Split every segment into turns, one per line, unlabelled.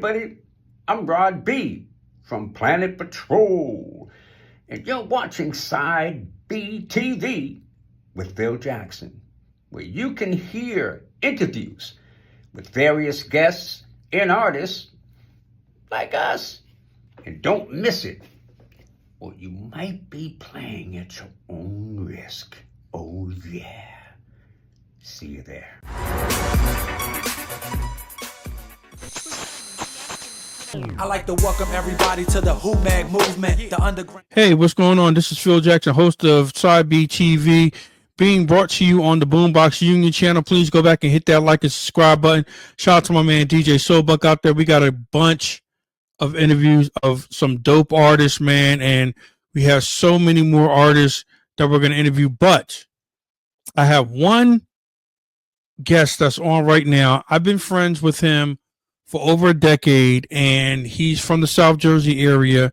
everybody. I'm Rod B from Planet Patrol, and you're watching Side B TV with Phil Jackson, where you can hear interviews with various guests and artists like us. And don't miss it, or you might be playing at your own risk. Oh, yeah. See you there.
I like to welcome everybody to the WHOMAG movement, the underground.
Hey, what's going on? This is Phil Jackson, host of Side B TV, being brought to you on the Boombox Union channel. Please go back and hit that like and subscribe button. Shout out to my man DJ Soulbuck out there. We got a bunch of interviews of some dope artists, man, and we have so many more artists that we're going to interview. But I have one guest that's on right now. I've been friends with him for over a decade, and he's from the South Jersey area,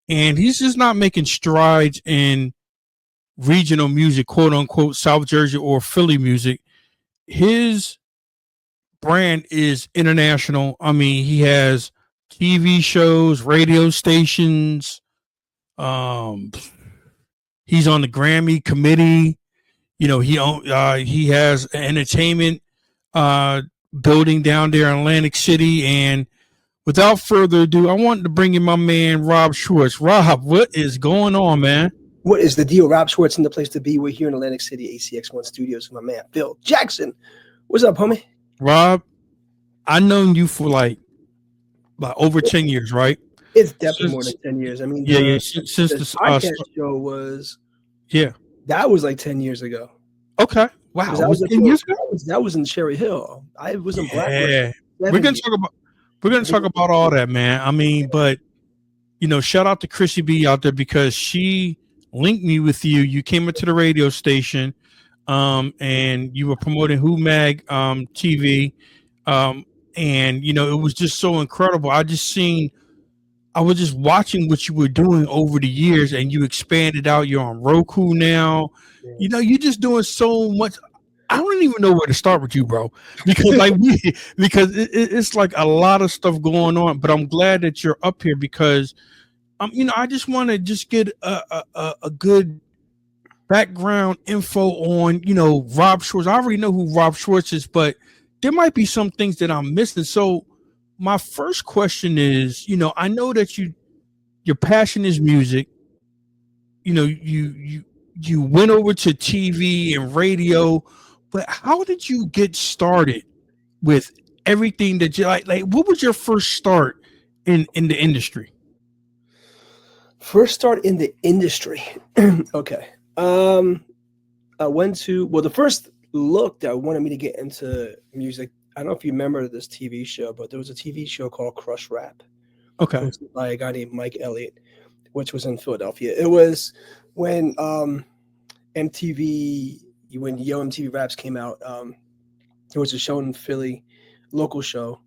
and he's just not making strides in regional music, quote unquote, South Jersey or Philly music. His brand is international. I mean, he has TV shows, radio stations. He's on the Grammy committee. You know, he has an entertainment building down there in Atlantic City. And without further ado, I wanted to bring in my man Rob Schwartz. Rob, what is going on, man?
What is the deal? Rob Schwartz in the place to be. We're here in Atlantic City, ACX1 Studios with my man Phil Jackson. What's up, homie?
Rob, I've known you for like over 10 years, right?
It's definitely more than 10 years. I mean,
since the
podcast show was, that was like 10 years ago.
Okay. Wow.
That was
10 years ago?
That was in Cherry Hill. I was in Blackwood.
Yeah. We're gonna talk about all that, man. I mean, but you know, shout out to Chrissy B out there because she linked me with you. You came into the radio station, and you were promoting WHOMAG TV, and you know, it was just so incredible. I was just watching what you were doing over the years, and you expanded out. You're on Roku now. Yeah. You know, you're just doing so much. I don't even know where to start with you, bro, because it's like a lot of stuff going on. But I'm glad that you're up here because, you know, I just want to get a good background info on, you know, Rob Schwartz. I already know who Rob Schwartz is, but there might be some things that I'm missing. So my first question is, you know, I know that your passion is music. You know, you went over to TV and radio, but how did you get started with everything that you like? Like, what was your first start in the industry?
First start in the industry. Okay. I went to, the first look that wanted me to get into music, I don't know if you remember this TV show, but there was a TV show called Crush Rap.
Okay.
By a guy named Mike Elliott, which was in Philadelphia. It was when MTV, when Yo MTV Raps came out, there was a show in Philly, local show.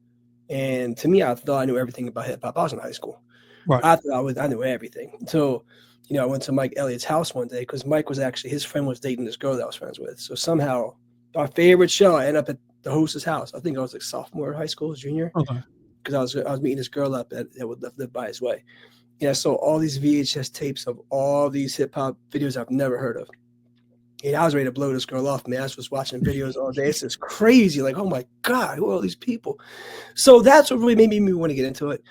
And to me, I thought I knew everything about hip hop. I was in high school.
Right.
I thought I knew everything. So, you know, I went to Mike Elliott's house one day because Mike was actually, his friend was dating this girl that I was friends with. So somehow our favorite show, I ended up at the host's house. I think I was like sophomore in high school, junior.
Okay.
Because I was meeting this girl up that would live by his way. And I saw all these VHS tapes of all these hip hop videos I've never heard of. And I was ready to blow this girl off, man. I was just watching videos all day. It's just crazy. Like, oh my God, who are all these people? So that's what really made me want to get into it.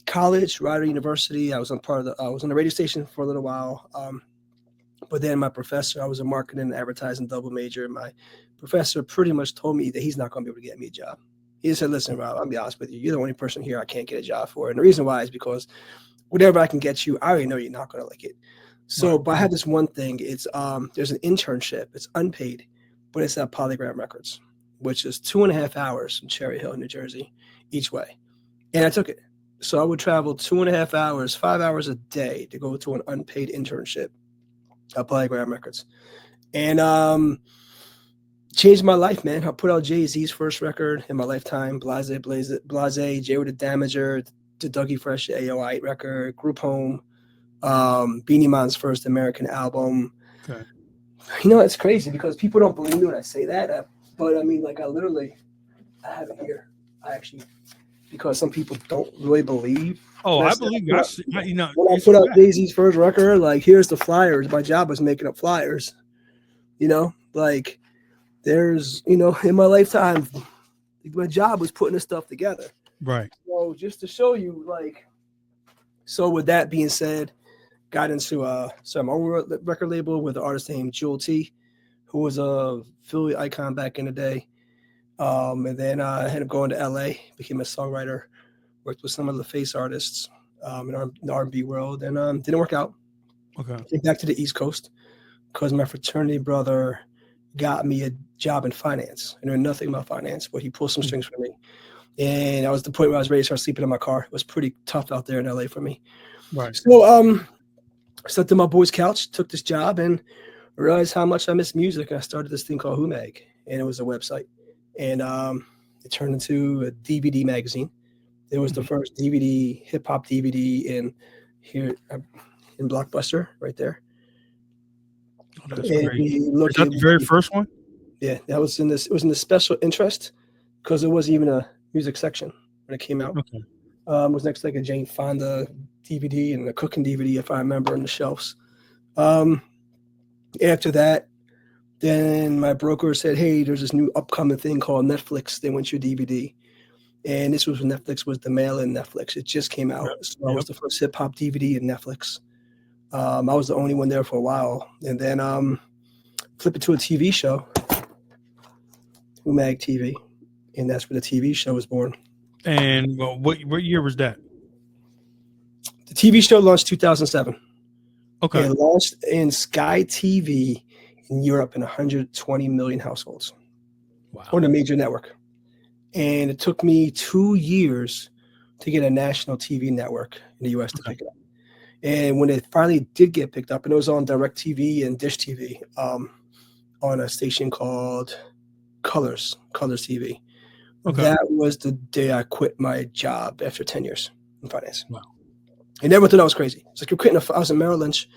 College, Rider University. I was on the radio station for a little while. But then my professor, I was a marketing and advertising double major. And my professor pretty much told me that he's not going to be able to get me a job. He just said, listen, Rob, I'll be honest with you. You're the only person here I can't get a job for. And the reason why is because whatever I can get you, I already know you're not going to like it. So, but I had this one thing. It's there's an internship. It's unpaid, but it's at Polygram Records, which is 2.5 hours in Cherry Hill, New Jersey, each way. And I took it. So I would travel 2.5 hours, 5 hours a day to go to an unpaid internship at Polygram Records. And changed my life, man. I put out Jay-Z's first record in my lifetime, Blase, Jay with the Damager, the Dougie Fresh AO8 record, Group Home, Beanie Man's first American album.
Okay.
You know, it's crazy because people don't believe me when I say that. But I mean, like I have it here. I actually because some people don't really believe.
Oh,
When
I
said-
believe
when
you. You know,
when I
it's
put
a
out
fact.
Jay-Z's first record, like, here's the flyers. My job was making up flyers. You know, like, there's, you know, in my lifetime, my job was putting this stuff together.
Right.
So just to show you, like, so with that being said, got into my own record label with an artist named Jewel T, who was a Philly icon back in the day. And then I ended up going to LA, became a songwriter, worked with some of the face artists in the R&B world, and didn't work out.
Okay.
Came back to the East Coast because my fraternity brother got me a job in finance. I knew nothing about finance, but he pulled some strings for me. And I was at the point where I was ready to start sleeping in my car. It was pretty tough out there in LA for me.
Right.
So I slept on my boy's couch, took this job, and realized how much I miss music. And I started this thing called WHOMAG, and it was a website. And it turned into a DVD magazine. It was the first DVD, hip hop DVD in Blockbuster, right there.
Oh, that's
And
great.
we
Is
looked
that
at
the very first one?
Yeah, that was in this. It was in the special interest because it wasn't even a music section when it came out.
Okay.
It was next to like a Jane Fonda DVD and a cooking DVD, if I remember, on the shelves. After that, then my broker said, "Hey, there's this new upcoming thing called Netflix. They want your DVD." And this was when Netflix was the mail-in Netflix. It just came out.
Yep.
So I was the first hip-hop DVD in Netflix. I was the only one there for a while. And then flip it to a TV show, WHOMAGTV. And that's where the TV show was born.
And well, what year was that?
The TV show launched 2007.
Okay.
It launched in Sky TV in Europe in 120 million households.
Wow.
On a major network. And it took me 2 years to get a national TV network in the US to pick it up. And when it finally did get picked up, and it was on DirecTV and Dish TV on a station called Colors TV.
Okay.
That was the day I quit my job after 10 years in finance.
Wow.
And everyone thought I was crazy. It's like, you're quitting. I was in Merrill Lynch.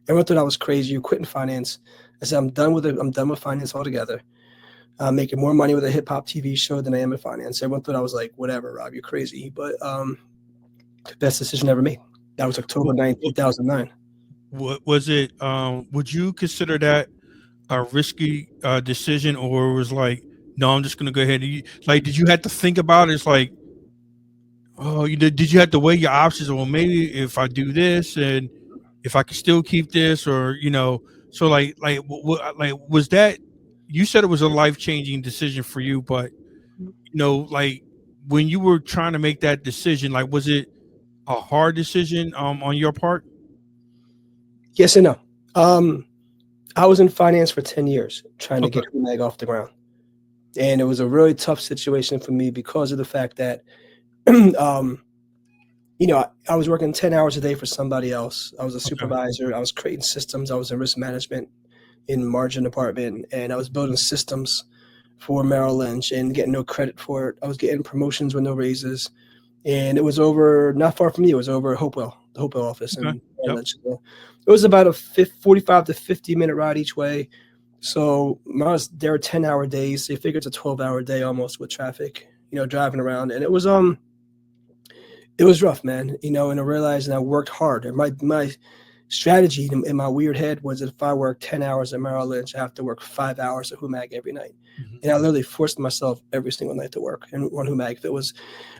Everyone thought I was crazy. You're quitting finance. I said, I'm done with it. I'm done with finance altogether. I'm making more money with a hip hop TV show than I am in finance. Everyone thought I was like, whatever, Rob, you're crazy. But best decision ever made. That was October 9th, 2009.
What was it? Would you consider that a risky decision, or was like, no, I'm just gonna go ahead and like? Did you have to think about it? It's like, oh, did you have to weigh your options? Well, maybe if I do this, and if I can still keep this, or so like was that? You said it was a life-changing decision for you, but like when you were trying to make that decision, like, was it a hard decision on your part?
Yes and no. I was in finance for 10 years trying to get WHOMAG off the ground. And it was a really tough situation for me because of the fact that, I was working 10 hours a day for somebody else. I was a supervisor. I was creating systems. I was in risk management in margin department, and I was building systems for Merrill Lynch and getting no credit for it. I was getting promotions with no raises. And it was over, not far from me, it was over at Hopewell, the Hopewell office.
Okay.
And it was about a 45 to 50-minute ride each way. So there were 10-hour days. So you figure it's a 12-hour day almost with traffic, driving around. And it was rough, man, and I realized, and I worked hard. And my strategy in my weird head was that if I work 10 hours at Merrill Lynch, I have to work 5 hours at WHOMAG every night. And I literally forced myself every single night to work and on WHOMAG. If it was,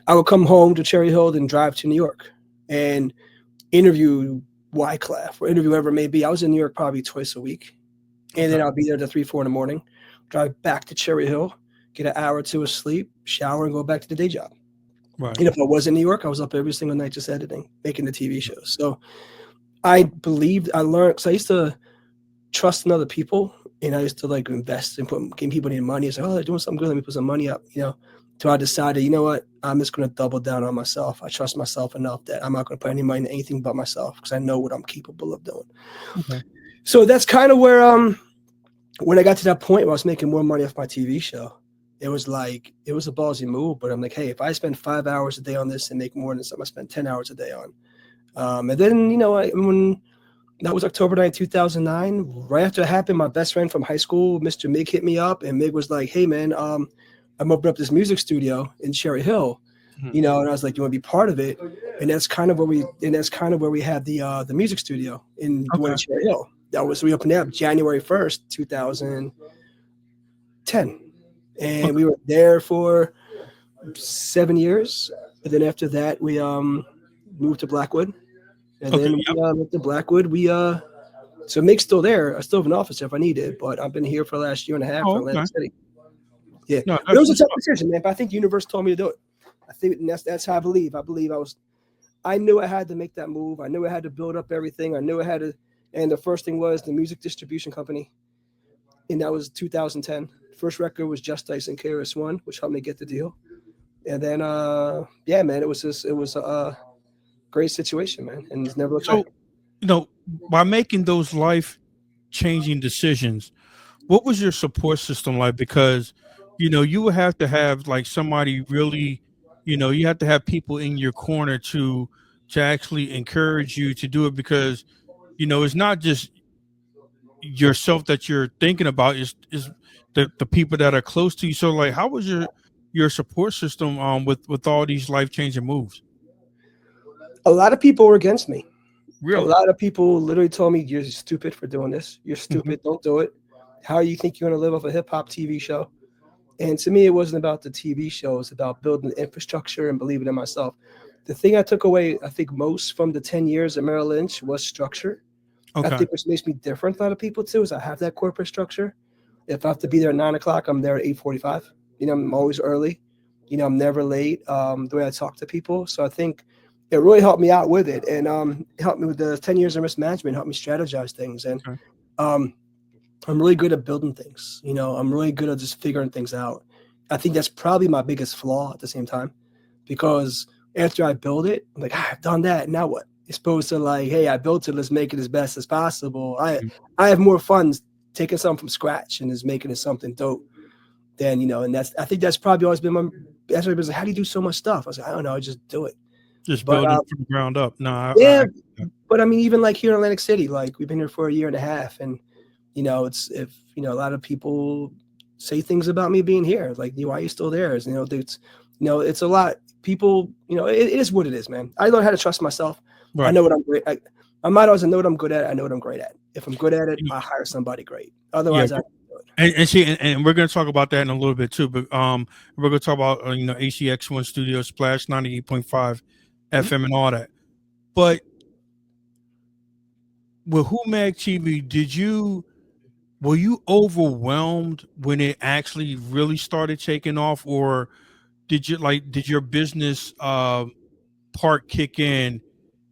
I would come home to Cherry Hill and drive to New York and interview Wyclef or interview whoever it may be. I was in New York probably twice a week. And then I'll be there to 3, 4 in the morning, drive back to Cherry Hill, get an hour or two of sleep, shower, and go back to the day job.
Right.
And if I was in New York, I was up every single night just editing, making the TV shows. So I learned, because I used to trust in other people, and I used to like invest and give people any money. It's like, oh, they're doing something good, let me put some money up, So I decided, you know what, I'm just going to double down on myself. I trust myself enough that I'm not going to put any money in anything but myself because I know what I'm capable of doing.
Okay.
So that's kind of where, when I got to that point where I was making more money off my TV show, it was a ballsy move. But I'm like, hey, if I spend 5 hours a day on this and make more than something I spend 10 hours a day on. And then, when that was October 9th, 2009, right after it happened, my best friend from high school, Mr. Mig, hit me up. And Mig was like, hey, man, I'm opening up this music studio in Cherry Hill. you know, and I was like, you want to be part of it? And that's kind of where we had the music studio in Cherry Hill. We opened up January 1st, 2010. And we were there for 7 years. And then after that, we moved to Blackwood. And then we went to Blackwood. So Mick's still there. I still have an office if I need it, but I've been here for the last year and a half for Atlantic City. Yeah, no, it was a tough decision, man. But I think the universe told me to do it. I think that's how I believe. I knew I had to make that move. I knew I had to build up everything. I knew I had to. And the first thing was the music distribution company, and that was 2010. First record was Just Ice and KRS-One, which helped me get the deal. And then, yeah, man, it was a great situation, man, and it's never looked back.
You know, by making those life-changing decisions, what was your support system like? Because, you know, you would have to have like somebody really, you know, you have to have people in your corner to actually encourage you to do it, because, you know, it's not just yourself that you're thinking about, is the people that are close to you. So like, how was your support system with all these life-changing moves?
A lot of people were against me.
Really?
A lot of people literally told me, you're stupid for doing this. You're stupid. Don't do it. How do you think you're going to live off a hip hop TV show? And to me, it wasn't about the TV show. It was about building the infrastructure and believing in myself. The thing I took away, I think, most from the 10 years at Merrill Lynch was structure. I think which makes me different than a lot of people too, is I have that corporate structure. If I have to be there at 9 o'clock, I'm there at 8:45. You know, I'm always early. You know, I'm never late. The way I talk to people. So I think it really helped me out with it, and helped me with the 10 years of risk management, helped me strategize things. And I'm really good at building things. You know, I'm really good at just figuring things out. I think that's probably my biggest flaw at the same time, because after I build it, I'm like, I've done that. Now what? It's supposed to like, hey, I built it. Let's make it as best as possible. I have more fun taking something from scratch and just making it something dope than, you know, and I think that's probably always been that's why everybody's like, how do you do so much stuff? I was like, I don't know. I just do it.
Just building from the ground up. No,
but I mean, even like here in Atlantic City, like we've been here for a year and a half, and you know, a lot of people say things about me being here, like, why are you still there? You know, it's a lot. People, you know, it is what it is, man. I learned how to trust myself. Right. I know what I'm great. My motto is I know what I'm good at. I know what I'm great at. If I'm good at it, I hire somebody great. Otherwise, I don't do it.
And we're going to talk about that in a little bit too. But we're going to talk about you know, ACX1 Studios, Splash 98.5 FM and all that. But with WHOMAGTV, were you overwhelmed when it actually really started taking off, or did your business part kick in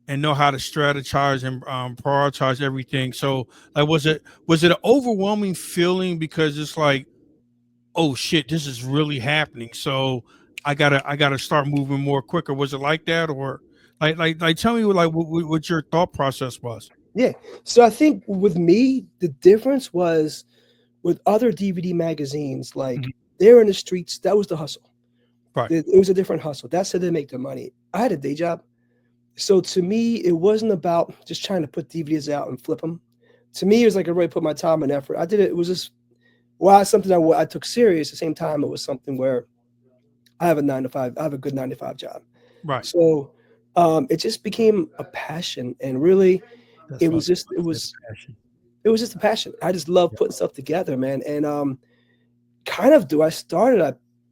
and know how to strategize and prioritize everything? So like, was it an overwhelming feeling because it's like, oh shit, this is really happening, so I gotta start moving more quicker? Was it like that, or like tell me like what your thought process was?
Yeah, so I think with me, the difference was with other DVD magazines, like they're in the streets. That was the hustle. Right. It was a different hustle. That's how they make their money. I had a day job. So to me, it wasn't about just trying to put DVDs out and flip them. To me, it was like I really put my time and effort. I did it. It was just, it's something I took serious. At the same time, it was something where I have a 9 to 5. I have a good 9 to 5 job. Right. So it just became a passion, and really, it was just a passion. I just love putting stuff together, man. And I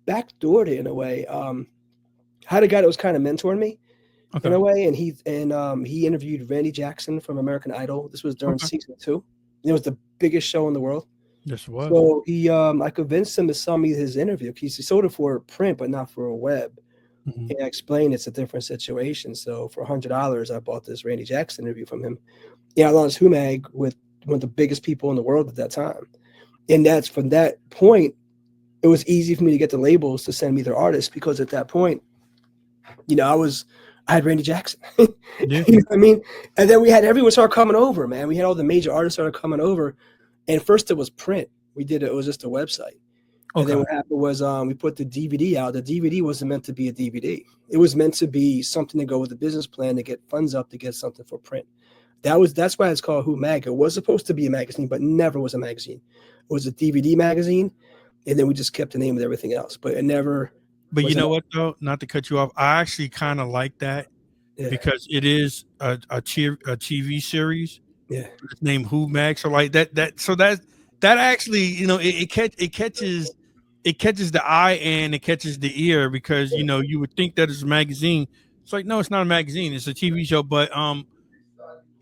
backdoored it in a way. I had a guy that was kind of mentoring me in a way, and he interviewed Randy Jackson from American Idol. This was during season 2. It was the biggest show in the world.
Yes, it was.
So I convinced him to sell me his interview. He sold it for print, but not for a web. And I explained it's a different situation. So for $100, I bought this Randy Jackson interview from him. Yeah, I launched WHOMAG with one of the biggest people in the world at that time. And that's from that point, it was easy for me to get the labels to send me their artists, because at that point, you know, I had Randy Jackson. You know what I mean? And then everyone started coming over, man. We had all the major artists started coming over. And first it was print. It was just a website. And then what happened was we put the DVD out. The DVD wasn't meant to be a DVD. It was meant to be something to go with the business plan to get funds up to get something for print. That's why it's called WHOMAG. It was supposed to be a magazine, but never was a magazine. It was a DVD magazine, and then we just kept the name of everything else. But it never
But
Was
you
it
know
not?
what though? Not to cut you off, I actually kind of like that
Yeah,
because it is a TV series.
yeah,
It's named Who Mag. So like that actually, it catches the eye and it catches the ear because
yeah.
you would think that it's a magazine. It's like no, it's not a magazine. It's a TV show. But out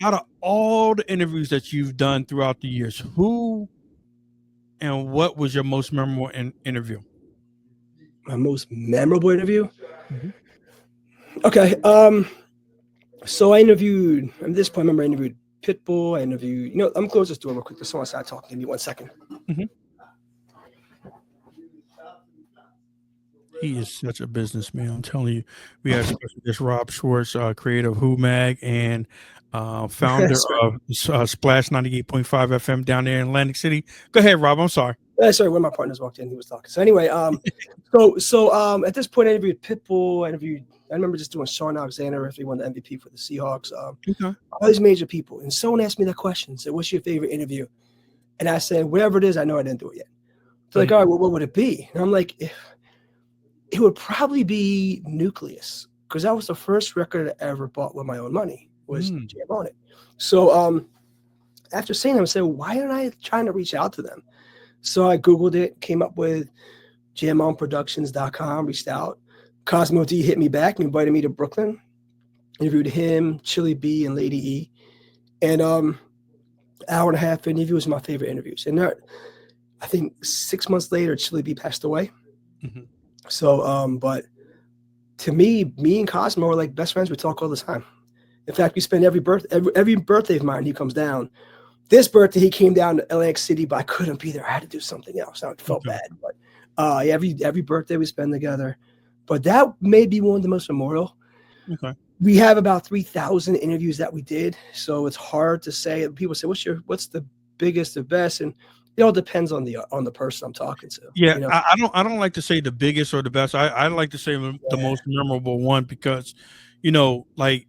of all the interviews that you've done throughout the years, who and what was your most memorable interview?
My most memorable interview.
Mhm.
Okay. So I interviewed. At this point, I remember I interviewed Pitbull. I interviewed. I'm close this door real quick. There's someone outside talking. Give me 1 second.
Mhm. He is such a businessman. I'm telling you. We have special guest Rob Schwartz, creator of Who Mag and founder
Sorry.
of Splash 98.5 FM down there in Atlantic City. Go ahead, Rob. I'm sorry.
Sorry, when my partners walked in, he was talking. So anyway, at this point, I interviewed Pitbull. I remember just doing Sean Alexander after he won the MVP for the Seahawks.
Okay.
All these major people. And someone asked me that question. Said, "What's your favorite interview?" And I said, "Whatever it is, I know I didn't do it yet." They're like, "All right, well, what would it be?" And I'm like, it would probably be Nucleus because that was the first record I ever bought with my own money. Was Jam on it. So after saying that, I said, why aren't I trying to reach out to them? So I Googled it, came up with jamonproductions.com, reached out. Cosmo D hit me back and invited me to Brooklyn. Interviewed him, Chili B, and Lady E. And hour and a half interview was my favorite interviews. And I think 6 months later, Chili B passed away.
Mm-hmm.
So, but to me and Cosmo are like best friends. We talk all the time. In fact, we spend every birthday of mine, he comes down. This birthday, he came down to Atlantic City, but I couldn't be there. I had to do something else. I felt bad. But every birthday we spend together. But that may be one of the most memorable.
Okay.
We have about 3,000 interviews that we did. So it's hard to say. People say, what's the biggest, the best? And it all depends on the person I'm talking to.
Yeah, I don't like to say the biggest or the best. I like to say the most memorable one because, like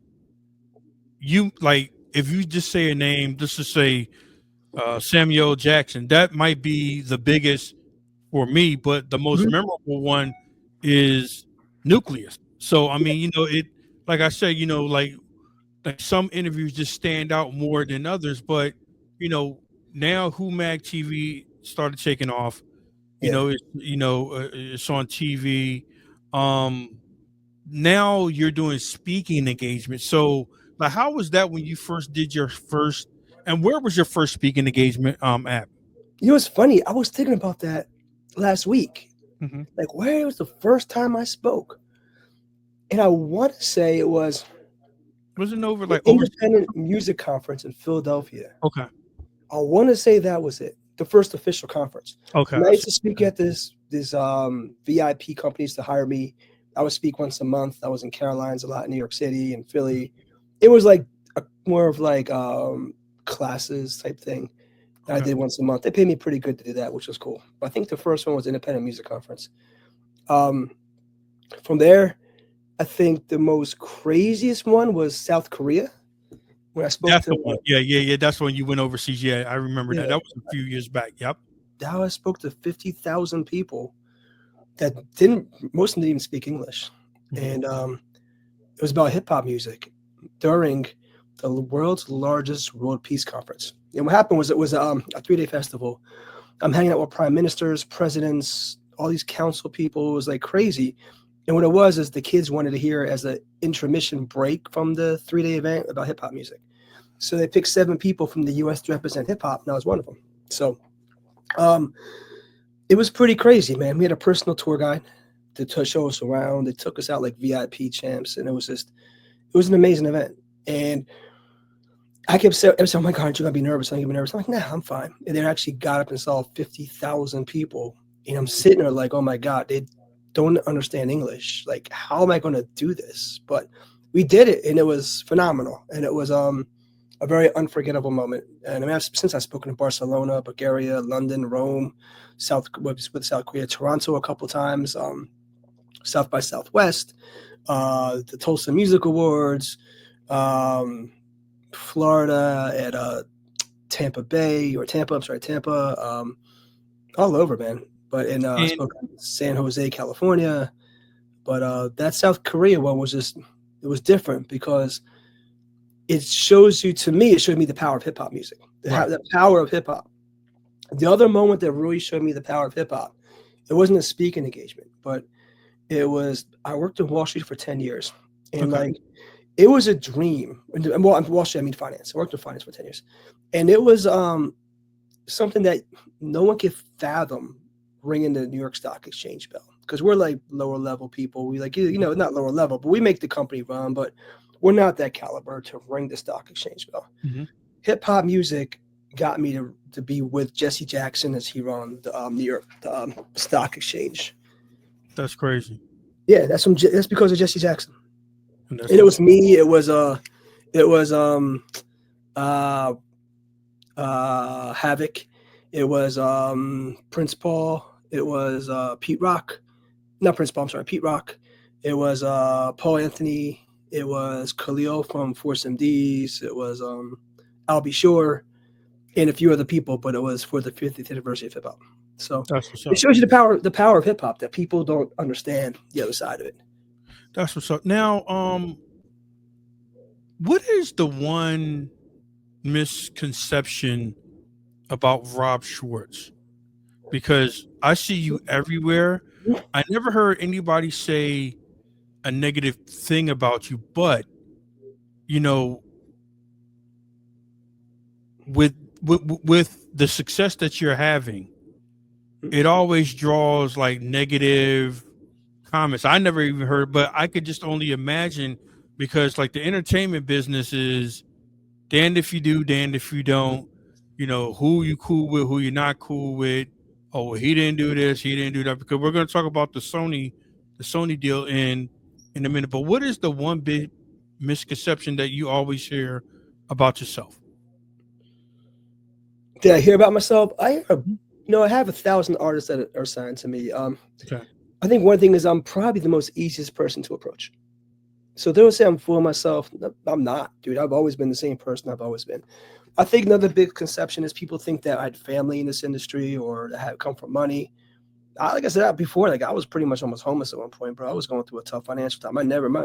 if you just say a name, just to say Samuel Jackson, that might be the biggest for me, but the most memorable one is Nucleus. So I mean, it like I said, like some interviews just stand out more than others, but now WHOMAGTV started taking off. It's on TV. Now you're doing speaking engagement. So, like, how was that when you first did your first? And where was your first speaking engagement at?
It's funny. I was thinking about that last week.
Mm-hmm.
Like, where was the first time I spoke? And I want to say it was
Wasn't over like
Independent Music Conference in Philadelphia.
Okay.
I want to say that was it. The first official conference.
Okay.
And I used to speak at this VIP companies to hire me. I would speak once a month. I was in Carolinas a lot, in New York City and Philly. It was like more of like classes type thing that I did once a month. They paid me pretty good to do that, which was cool. But I think the first one was Independent Music Conference. From there, I think the most craziest one was South Korea. When I spoke
That's
to
the one. Yeah. That's when you went overseas. Yeah, I remember that. That was a few years back. Yep.
Now I spoke to 50,000 people that most of them didn't even speak English. And it was about hip hop music during the world's largest World Peace Conference. And what happened was it was a 3-day festival. I'm hanging out with prime ministers, presidents, all these council people. It was like crazy. And what it was is the kids wanted to hear as an intermission break from the 3-day event about hip hop music. So they picked 7 people from the U.S. to represent hip hop, and I was one of them. So it was pretty crazy, man. We had a personal tour guide to show us around. They took us out like VIP champs, and it was an amazing event. And I kept saying, oh my God, aren't you going to be nervous? I'm like, nah, I'm fine. And they actually got up and saw 50,000 people. And I'm sitting there like, oh my God, they don't understand English. Like, how am I going to do this? But we did it, and it was phenomenal. And it was a very unforgettable moment. And I mean, since I've spoken in Barcelona, Bulgaria, London, Rome, with South Korea, Toronto a couple times, South by Southwest, the Tulsa Music Awards, Florida at Tampa, all over, man. But I spoke in San Jose, California, But that South Korea one was it was different because it shows you, to me, it showed me the power of hip hop music, the power of hip hop. The other moment that really showed me the power of hip hop, it wasn't a speaking engagement, but it was, I worked in Wall Street for 10 years. And like, it was a dream. Well, Wall Street, I mean finance. I worked in finance for 10 years. And it was something that no one could fathom, ringing the New York Stock Exchange bell. Because we're like lower level people. We like, you know, not lower level, but we make the company run, but we're not that caliber to ring the stock exchange bell. Hip hop music got me to be with Jesse Jackson as he ran the New York Stock Exchange.
That's crazy.
Yeah, that's because of Jesse Jackson. And it was me. It was Havoc. It was Prince Paul. It was Pete Rock. Not Prince Paul, I'm sorry, Pete Rock. It was Paul Anthony. It was Khalil from Force MDs. It was I'll Be Sure, and a few other people, but it was for the 50th anniversary of hip hop. So it shows you the power of hip hop, that people don't understand the other side of it.
That's what's up. Now, what is the one misconception about Rob Schwartz? Because I see you everywhere. I never heard anybody say a negative thing about you, but you know, with the success that you're having, it always draws like negative comments. I never even heard, but I could just only imagine, because like the entertainment business is damned if you do, damned if you don't. You know, who you cool with, who you're not cool with. Oh, he didn't do this, he didn't do that. Because we're going to talk about the Sony deal in a minute. But what is the one big misconception that you always hear about yourself?
Did I hear about myself? I have 1,000 artists that are signed to me. I think one thing is I'm probably the most easiest person to approach. So they would say I'm full of myself. I'm not, dude. I've always been the same person I've always been. I think another big conception is people think that I had family in this industry or that I had come from money. Like I said before, like I was pretty much almost homeless at one point, bro. I was going through a tough financial time.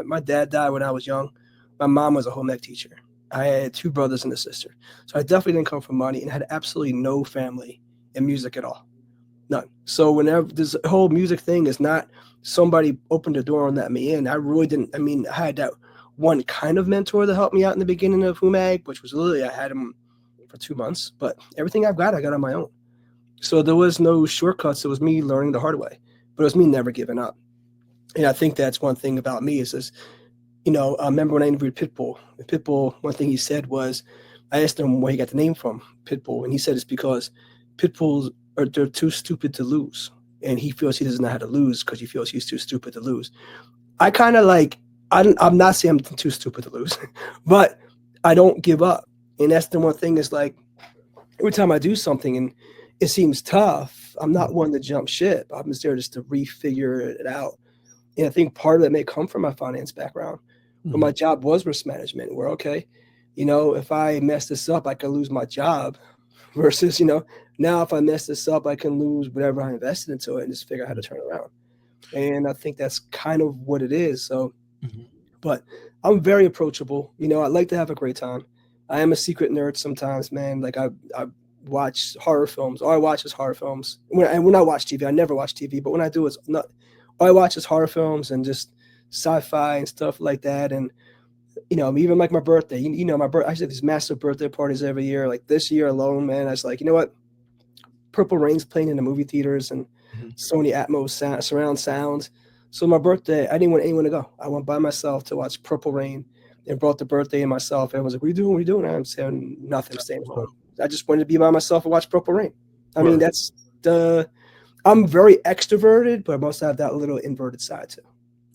My dad died when I was young. My mom was a home ec teacher. I had 2 brothers and a sister. So I definitely didn't come from money and had absolutely no family in music at all. None. So whenever this whole music thing is not somebody opened the door and let me in, I really didn't. I mean, I had that one kind of mentor that helped me out in the beginning of WHOMAG, which was literally, I had him for 2 months, but everything I got on my own. So there was no shortcuts. It was me learning the hard way, but it was me never giving up. And I think that's one thing about me is this, I remember when I interviewed Pitbull. Pitbull, one thing he said was, I asked him where he got the name from, Pitbull, and he said it's because Pitbulls they're too stupid to lose, and he feels he doesn't know how to lose because he feels he's too stupid to lose. I kind of like, I'm not saying I'm too stupid to lose, but I don't give up. And that's the one thing is like, every time I do something and it seems tough, I'm not one to jump ship. I'm just there just to refigure it out. And I think part of it may come from my finance background. But my job was risk management, where, okay, if I mess this up, I could lose my job versus, now if I mess this up, I can lose whatever I invested into it and just figure out how to turn it around. And I think that's kind of what it is. So, but I'm very approachable. I like to have a great time. I am a secret nerd sometimes, man. Like I watch horror films. All I watch is horror films. When I watch TV, I never watch TV, but when I do, it's not. All I watch is horror films and just sci-fi and stuff like that. And even like my birthday. My birthday. I have these massive birthday parties every year. Like this year alone, man, I was like, you know what? Purple Rain's playing in the movie theaters and Sony Atmos surround sounds. So my birthday, I didn't want anyone to go. I went by myself to watch Purple Rain and brought the birthday in myself. Everyone's like, what are you doing? What are you doing? I'm saying nothing, staying home. I just wanted to be by myself and watch Purple Rain. I mean, I'm very extroverted, but I also have that little inverted side too.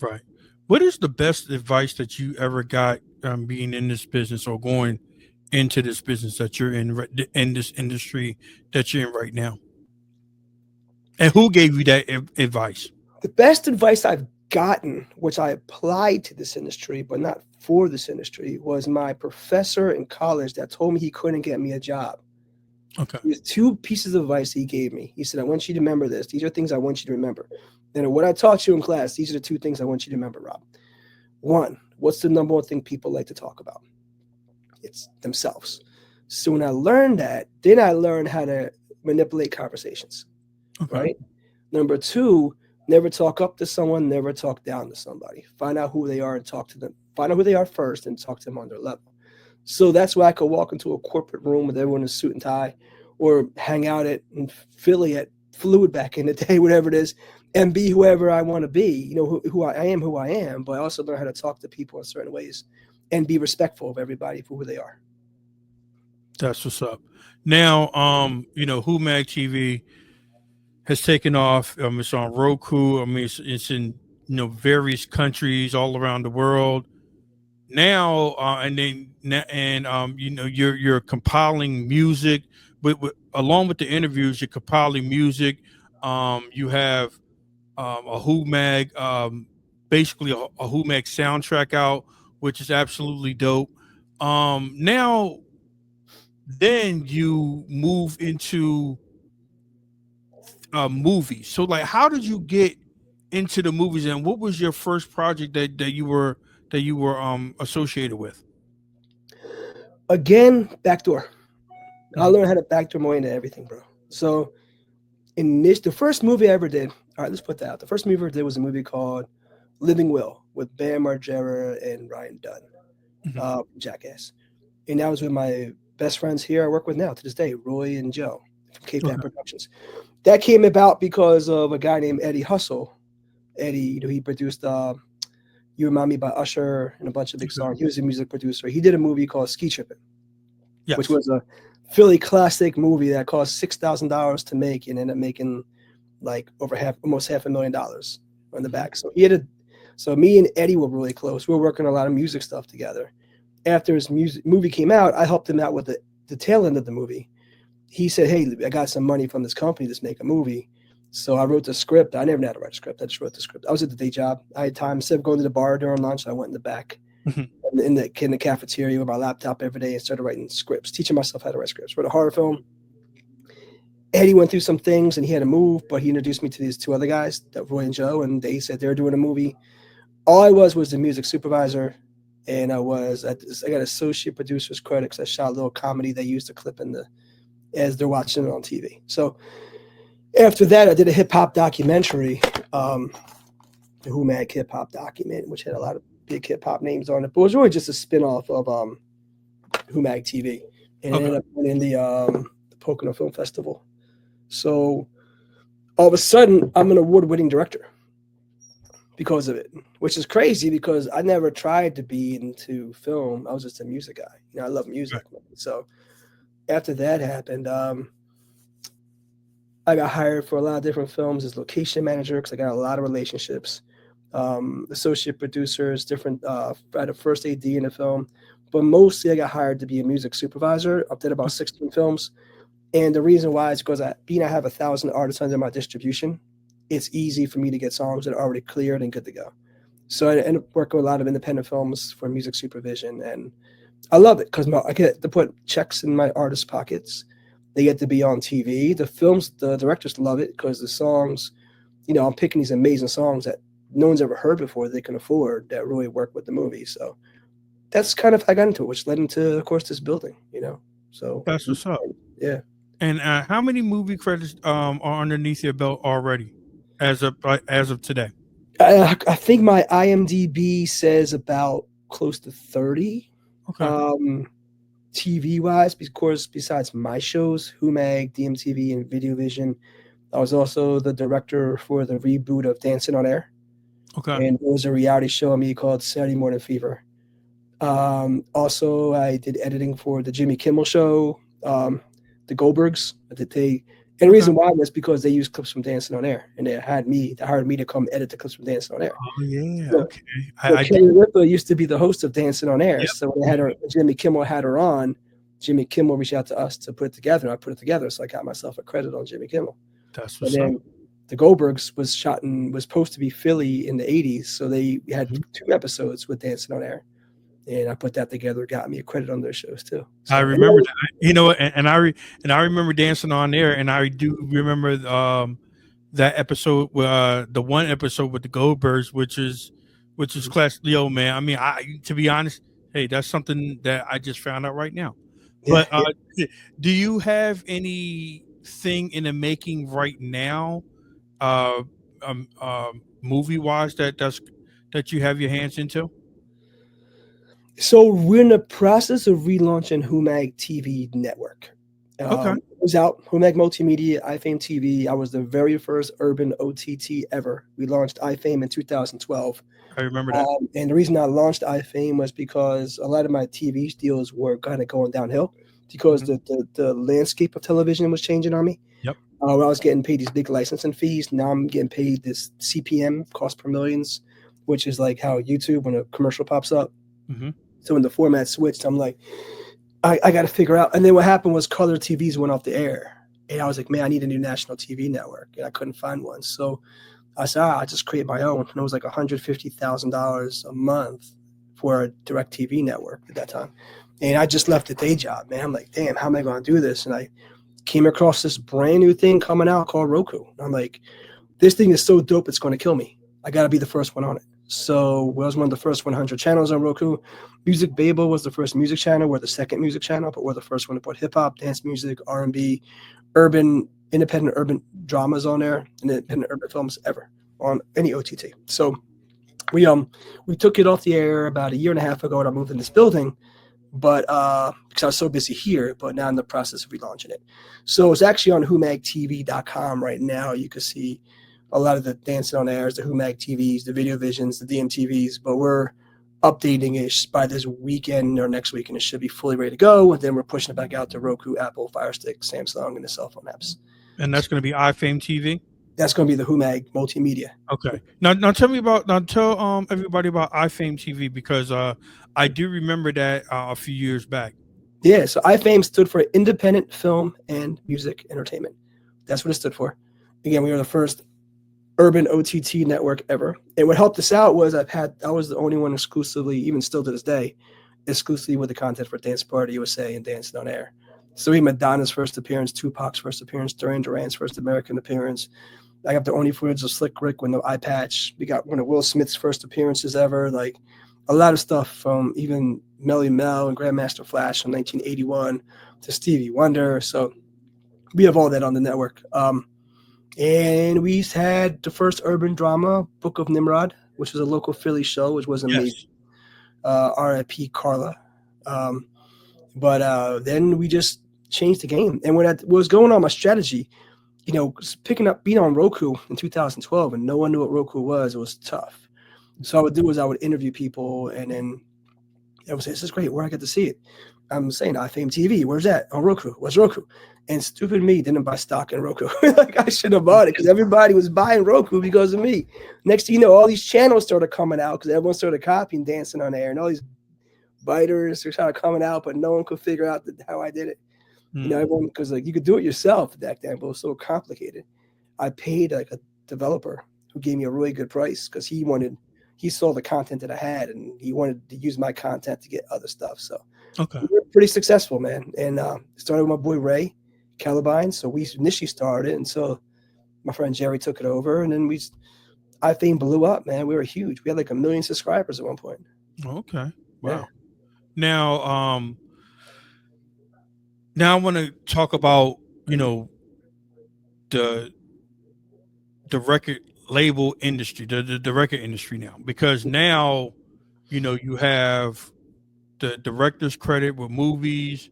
Right. What is the best advice that you ever got being in this business or going into this business that you're in this industry that you're in right now? And who gave you that advice?
The best advice I've gotten, which I applied to this industry, but not for this industry, was my professor in college that told me he couldn't get me a job.
Okay.
There's 2 pieces of advice he gave me. He said, I want you to remember this. These are things I want you to remember. And what I taught you in class, these are the 2 things I want you to remember, Rob. 1, what's the number 1 thing people like to talk about? It's themselves. So when I learned that, then I learned how to manipulate conversations,
Okay.
right? Number 2, never talk up to someone, never talk down to somebody. Find out who they are and talk to them. Find out who they are first and talk to them on their level. So that's why I could walk into a corporate room with everyone in a suit and tie, or hang out in Philly at Fluid back in the day, whatever it is, and be whoever I want to be. You know, who I am, but I also learn how to talk to people in certain ways and be respectful of everybody for who they are.
That's what's up. Now, WHOMAGTV has taken off. It's on Roku. I mean, it's in various countries all around the world now. You're compiling music, along with the interviews. You're compiling music. You have a WHOMAG, basically a WHOMAG soundtrack out, which is absolutely dope. Now, then you move into movies. So, like, how did you get into the movies, and what was your first project that you were associated with?
Again, backdoor. I learned how to backdoor my way into everything, bro. So the first movie I ever did, all right, let's put that out. The first movie I ever did was a movie called Living Will with Bam Margera and Ryan Dunn, Jackass. And that was with my best friends here I work with now to this day, Roy and Joe from Cape Town Productions. That came about because of a guy named Eddie Hustle. Eddie, he produced You Remind Me by Usher and a bunch of big songs. He was a music producer. He did a movie called Ski Trippin', which was a Philly classic movie that cost $6,000 to make and ended up making like almost $500,000 on the back. So so me and Eddie were really close. We were working on a lot of music stuff together. After his movie came out, I helped him out with the tail end of the movie. He said, hey, I got some money from this company to make a movie. So I wrote the script. I never had to write a script. I just wrote the script. I was at the day job. I had time. Instead of going to the bar during lunch, I went in the back in the cafeteria with my laptop every day and started writing scripts, teaching myself how to write scripts. Wrote a horror film. Eddie went through some things and he had to move, but he introduced me to these 2 other guys, Roy and Joe, and they said they were doing a movie. All I was the music supervisor, and I got associate producer's credits. I shot a little comedy they used to clip as they're watching it on TV. So after that, I did a hip hop documentary, the WHOMAG hip hop document, which had a lot of big hip hop names on it, but it was really just a spinoff of WHOMAGTV, and it ended up winning the Pocono Film Festival. So all of a sudden, I'm an award-winning director because of it, which is crazy because I never tried to be into film. I was just a music guy. I love music. Right. So after that happened, I got hired for a lot of different films as location manager because I got a lot of relationships, associate producers, different. I had a first AD in a film, but mostly I got hired to be a music supervisor. I did about 16 films, and the reason why is because I have 1,000 artists under my distribution. It's easy for me to get songs that are already cleared and good to go. So I ended up working with a lot of independent films for music supervision, and I love it because I get to put checks in my artists' pockets. They get to be on TV. The directors love it because the songs, I'm picking these amazing songs that no one's ever heard before they can afford that really work with the movie. So that's kind of how I got into it, which led into, of course, this building, So
that's what's up.
Yeah.
And how many movie credits are underneath your belt already as of today?
I think my IMDb says about close to 30. Okay. TV wise, of course, besides my shows, WHOMAG, DMTV, and Video Vision, I was also the director for the reboot of Dancing on Air. Okay. And it was a reality show on me called Saturday Morning Fever. Also, I did editing for the Jimmy Kimmel Show, the Goldbergs. And the reason why was because they used clips from Dancing on Air, and they hired me to come edit the clips from Dancing on Air.
Oh yeah,
so,
okay.
So Kelly Ripa used to be the host of Dancing on Air. Yep. So when they had Jimmy Kimmel had her on, Jimmy Kimmel reached out to us to put it together, and I put it together. So I got myself a credit on Jimmy Kimmel.
That's what's
up. And then the Goldbergs was supposed to be Philly in the 80s, so they had 2 episodes with Dancing on Air. and I put that together, got me a credit on their shows too. So,
I remember that, you know, and I remember dancing on there, and I do remember that episode, the one episode with the Goldbergs, which is class Leo, man. I mean, to be honest, hey, that's something that I just found out right now.
yeah,
But do you have anything in the making right now, movie wise, that you have your hands into?
So we're in the process of relaunching WHOMAGTV network.
Okay,
It was out, WHOMAG Multimedia, iFame TV. I was the very first urban OTT ever. We launched iFame in 2012.
I remember that.
And the reason I launched iFame was because a lot of my TV deals were kind of going downhill because the landscape of television was changing on me.
Yep.
I was getting paid these big licensing fees. Now I'm getting paid this CPM, cost per millions, which is like how YouTube, when a commercial pops up.
Mm-hmm.
So when the format switched, I'm like, I got to figure out. And then what happened was color TVs went off the air. And I was like, man, I need a new national TV network. And I couldn't find one. So I said, I'll just create my own. And it was like $150,000 a month for a direct TV network at that time. And I just left the day job, man. I'm like, damn, how am I going to do this? And I came across this brand new thing coming out called Roku. And I'm like, this thing is so dope, it's going to kill me. I got to be the first one on it. So I was one of the first 100 channels on Roku. Music Babel was the first music channel. We're the second music channel, but we're the first one to put hip hop, dance music, R&B, urban, independent urban dramas on there, and independent urban films ever on any OTT. So we took it off the air about a year and a half ago, and I moved in this building, but because I was so busy here, but now I'm in the process of relaunching it. So it's actually on WHOMAGTV.com right now. You can see a lot of the dancing on airs, the WHOMAG TVs, the Video Visions, the DMTVs, but we're updating it by this weekend or next week, and it should be fully ready to go. And then we're pushing it back out to Roku, Apple, Fire Stick, Samsung, and the cell phone apps.
And that's going to be iFame TV.
That's going to be the WHOMAG Multimedia.
Okay. Now tell everybody about iFame TV, because I do remember that a few years back.
Yeah. So iFame stood for Independent Film and Music Entertainment. That's what it stood for. Again, we were the first urban OTT network ever. And what helped us out was I was the only one exclusively, even still to this day, exclusively with the content for Dance Party USA and Dancing on Air. So we had Madonna's first appearance, Tupac's first appearance, Duran Duran's first American appearance. I got the only footage of Slick Rick with no eye patch. We got one of Will Smith's first appearances ever. Like a lot of stuff from even Melly Mel and Grandmaster Flash from 1981 to Stevie Wonder. So we have all that on the network. And we had the first urban drama, Book of Nimrod, which was a local Philly show, which was amazing. R.I.P. Carla. But then we just changed the game. And when I was going on my strategy, you know, being on Roku in 2012, and no one knew what Roku was, it was tough. So what I would do is I would interview people, and then I would say, this is great, where I get to see it. I'm saying iFame TV, where's that? On Roku. What's Roku? And stupid me didn't buy stock in Roku. Like I should have bought it because everybody was buying Roku because of me. Next thing you know, all these channels started coming out because everyone started copying Dancing on Air, and all these biters started coming out, but no one could figure out how I did it. You know, everyone, because like you could do it yourself back then, but it was so complicated. I paid like a developer who gave me a really good price because he saw the content that I had, and he wanted to use my content to get other stuff. So
okay,
we were pretty successful, man. And started with my boy Ray Calabine. So we initially started, and so my friend Jerry took it over, and then iFame blew up, man. We were huge. We had like 1 million subscribers at one point.
Okay, wow.
Yeah.
Now I want to talk about, you know, the record label industry, the record industry now, because now, you know, you have the director's credit with movies.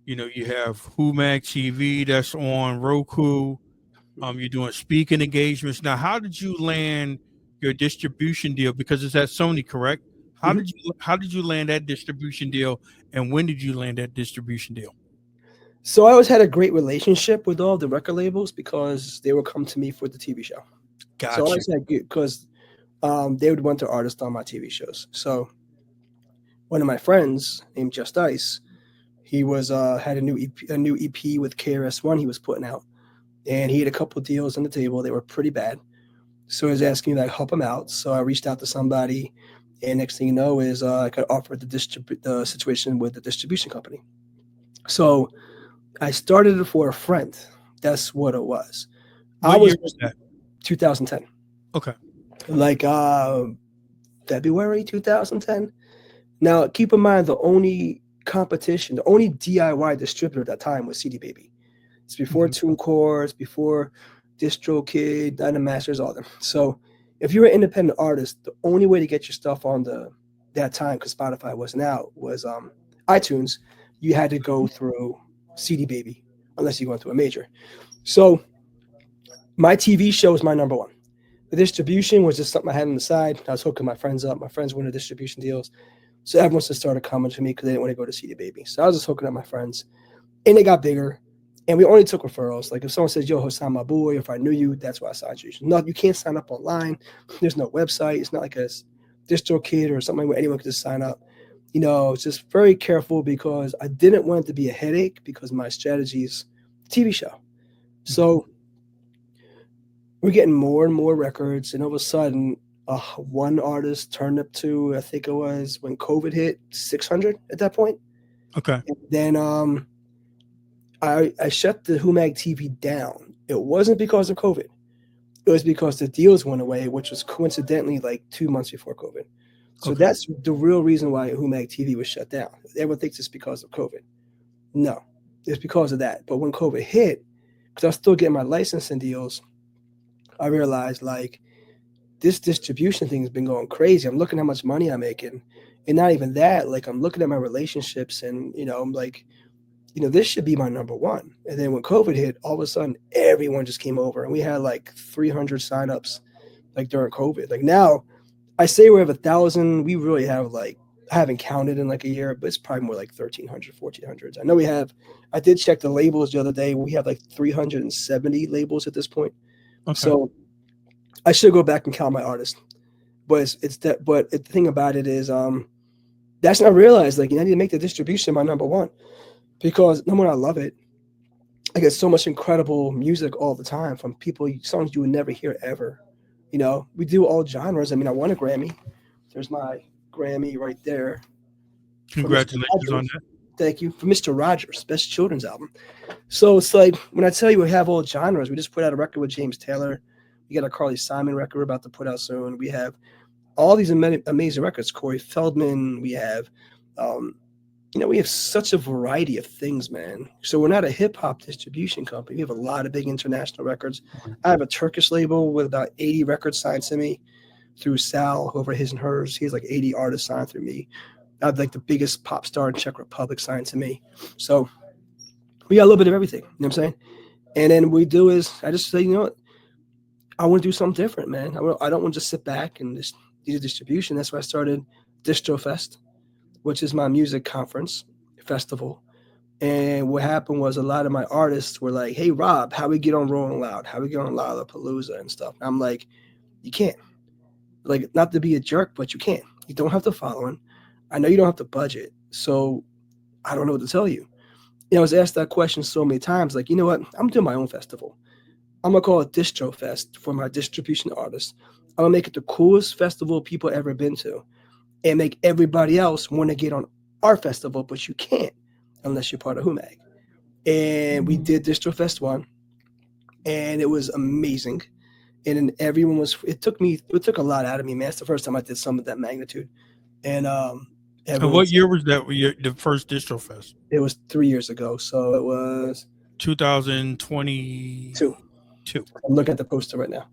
You know, you have WHOMAG TV that's on Roku. You're doing speaking engagements. Now, how did you land your distribution deal? Because it's at Sony, correct? How did you land that distribution deal, and when did you land that distribution deal?
So I always had a great relationship with all the record labels because they would come to me for the TV show.
Gotcha.
So I always had good because they would want their artists on my TV shows. So one of my friends named Just Ice, he was had a new EP with KRS-One he was putting out, and he had a couple of deals on the table. They were pretty bad. So he was asking me to help him out. So I reached out to somebody, And next thing you know is I got offered the situation with the distribution company. So I started it for a friend. That's what it was.
What year was that?
2010.
Okay.
Like February 2010. Now, keep in mind, the only competition, the only DIY distributor at that time was CD Baby. It's before TuneCore, it's before DistroKid, Dynamasters, all them. So if you're an independent artist, the only way to get your stuff on that time, because Spotify wasn't out, was iTunes. You had to go through CD Baby, unless you went through a major. So my TV show was my number one. The distribution was just something I had on the side. I was hooking my friends up. My friends wanted distribution deals. So everyone just started coming to me because they didn't want to go to CD Baby. So I was just hooking up my friends. And it got bigger. And we only took referrals. Like if someone says, yo, sign my boy, if I knew you, that's why I signed you. No, you can't sign up online. There's no website. It's not like a DistroKid or something where anyone could just sign up. You know, it's just very careful because I didn't want it to be a headache because my strategy is TV show. So we're getting more and more records. And all of a sudden, one artist turned up to, I think it was when COVID hit, 600 at that point.
Okay.
And then I shut the WHOMAGTV down. It wasn't because of COVID. It was because the deals went away, which was coincidentally like 2 months before COVID. So that's the real reason why WHOMAGTV was shut down. Everyone thinks it's because of COVID. No, it's because of that. But when COVID hit, because I was still getting my licensing deals, I realized like this distribution thing has been going crazy. I'm looking at how much money I'm making. And not even that, like I'm looking at my relationships and, you know, I'm like, you know, this should be my number one. And then when COVID hit, all of a sudden, everyone just came over. And we had like 300 signups like during COVID. Like now, I say we have 1,000. We really have like, I haven't counted in like a year, but it's probably more like 1,300, 1,400. I know we have, I did check the labels the other day. We have like 370 labels at this point. Okay. So I should go back and count my artists, but it's that. But the thing about it is, that's not realized. Like, you know, I need to make the distribution my number one, because number one, I love it. I get so much incredible music all the time from people, songs you would never hear ever. You know, we do all genres. I mean, I won a Grammy. There's my Grammy right there.
Congratulations on that.
Thank you. For Mr. Rogers, Best Children's Album. So it's like, when I tell you we have all genres, we just put out a record with James Taylor. We got a Carly Simon record we're about to put out soon. We have all these amazing records. Corey Feldman. We have, you know, we have such a variety of things, man. So we're not a hip hop distribution company. We have a lot of big international records. I have a Turkish label with about 80 records signed to me through Sal, over his and hers. He has like 80 artists signed through me. I have like the biggest pop star in Czech Republic signed to me. So we got a little bit of everything. You know what I'm saying? And then what we do is I just say, you know what? I want to do something different, man. I don't want to just sit back and just do distribution. That's why I started DistroFest, which is my music conference festival. And what happened was a lot of my artists were like, hey, Rob, how we get on Rolling Loud? How we get on Lollapalooza and stuff? And I'm like, you can't. Like, not to be a jerk, but you can't. You don't have the following. I know you don't have the budget. So I don't know what to tell you. I was asked that question so many times. Like, you know what? I'm doing my own festival. I'm going to call it DistroFest for my distribution artists. I'm going to make it the coolest festival people ever been to and make everybody else want to get on our festival, but you can't unless you're part of WHOMAG. And we did DistroFest 1, and it was amazing. And then everyone was, it took a lot out of me, man. It's the first time I did something of that magnitude. And
what year was that, the first DistroFest?
It was 3 years ago. So it was
2022.
I'm looking at the poster right now.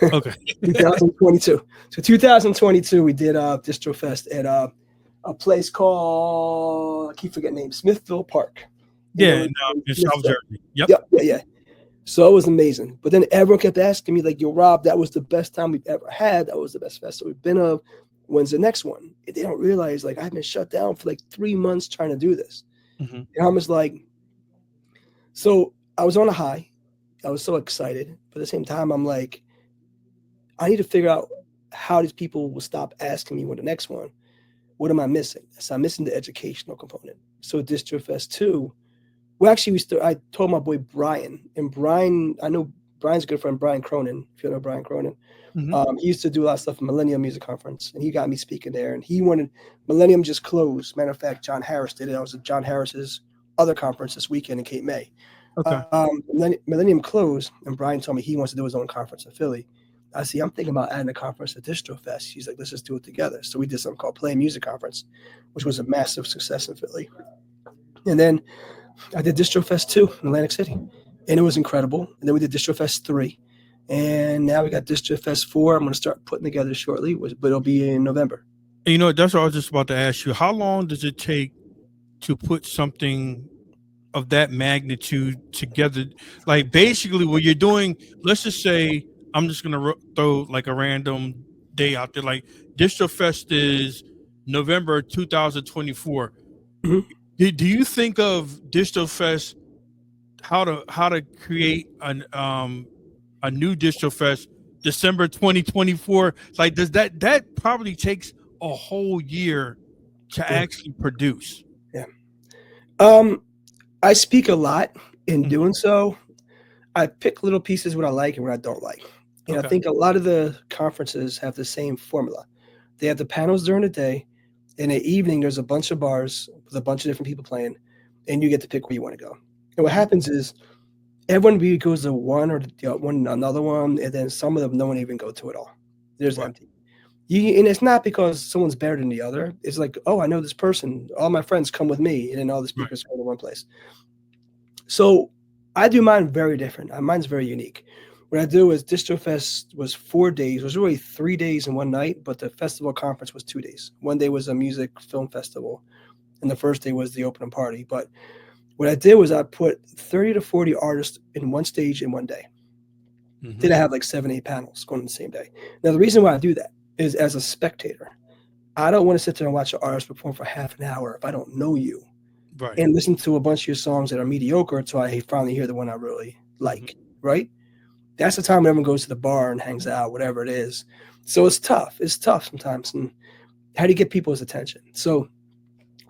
Okay.
2022. So 2022, we did DistroFest at a place called, I keep forgetting the name, Smithville Park.
Yeah, in South Jersey.
Yeah. So it was amazing. But then everyone kept asking me, like, yo, Rob, that was the best time we've ever had. That was the best festival we've been of. When's the next one? They don't realize, like, I've been shut down for like 3 months trying to do this. Mm-hmm. And I was like, so I was on a high. I was so excited. But at the same time, I'm like, I need to figure out how these people will stop asking me when the next one. What am I missing? So I'm missing the educational component. So DistroFest 2, well, actually, I told my boy Brian, and Brian, I know Brian's a good friend, Brian Cronin, if you know Brian Cronin.
Mhm.
He used to do a lot of stuff at Millennium Music Conference, and he got me speaking there. And he wanted Millennium just closed. Matter of fact, John Harris did it. I was at John Harris's other conference this weekend in Cape May.
Okay.
Millennium closed, and Brian told me he wants to do his own conference in Philly. I see, I'm thinking about adding a conference to DistroFest. He's like, let's just do it together. So we did something called Play Music Conference, which was a massive success in Philly. And then I did DistroFest 2 in Atlantic City, and it was incredible. And then we did DistroFest 3. And now we got DistroFest 4. I'm going to start putting together shortly, but it'll be in November.
And, you know, that's what I was just about to ask you. How long does it take to put something of that magnitude together? Like basically what you're doing, let's just say, I'm just going to throw like a random day out there. Like DistroFest is November 2024.
Mm-hmm.
Do you think of DistroFest, how to create a new DistroFest December 2024? Like, does that probably takes a whole year to actually produce?
Yeah. I speak a lot in doing so. I pick little pieces what I like and what I don't like. And I think a lot of the conferences have the same formula. They have the panels during the day. In the evening, there's a bunch of bars with a bunch of different people playing, and you get to pick where you want to go. And what happens is everyone goes to one or another one, and then some of them no one even go to at all. There's empty. And it's not because someone's better than the other. It's like, oh, I know this person. All my friends come with me, and then all the speakers go to one place. So I do mine very different. Mine's very unique. What I do is DistroFest was 4 days. It was really 3 days and one night, but the festival conference was 2 days. One day was a music film festival, and the first day was the opening party. But what I did was I put 30 to 40 artists in one stage in one day. Mm-hmm. Then I have like 7, 8 panels going on the same day. Now, the reason why I do that is as a spectator, I don't want to sit there and watch an artist perform for half an hour if I don't know you. Right. And listen to a bunch of your songs that are mediocre until I finally hear the one I really like, right? That's the time when everyone goes to the bar and hangs out, whatever it is. So it's tough. It's tough sometimes. And how do you get people's attention? So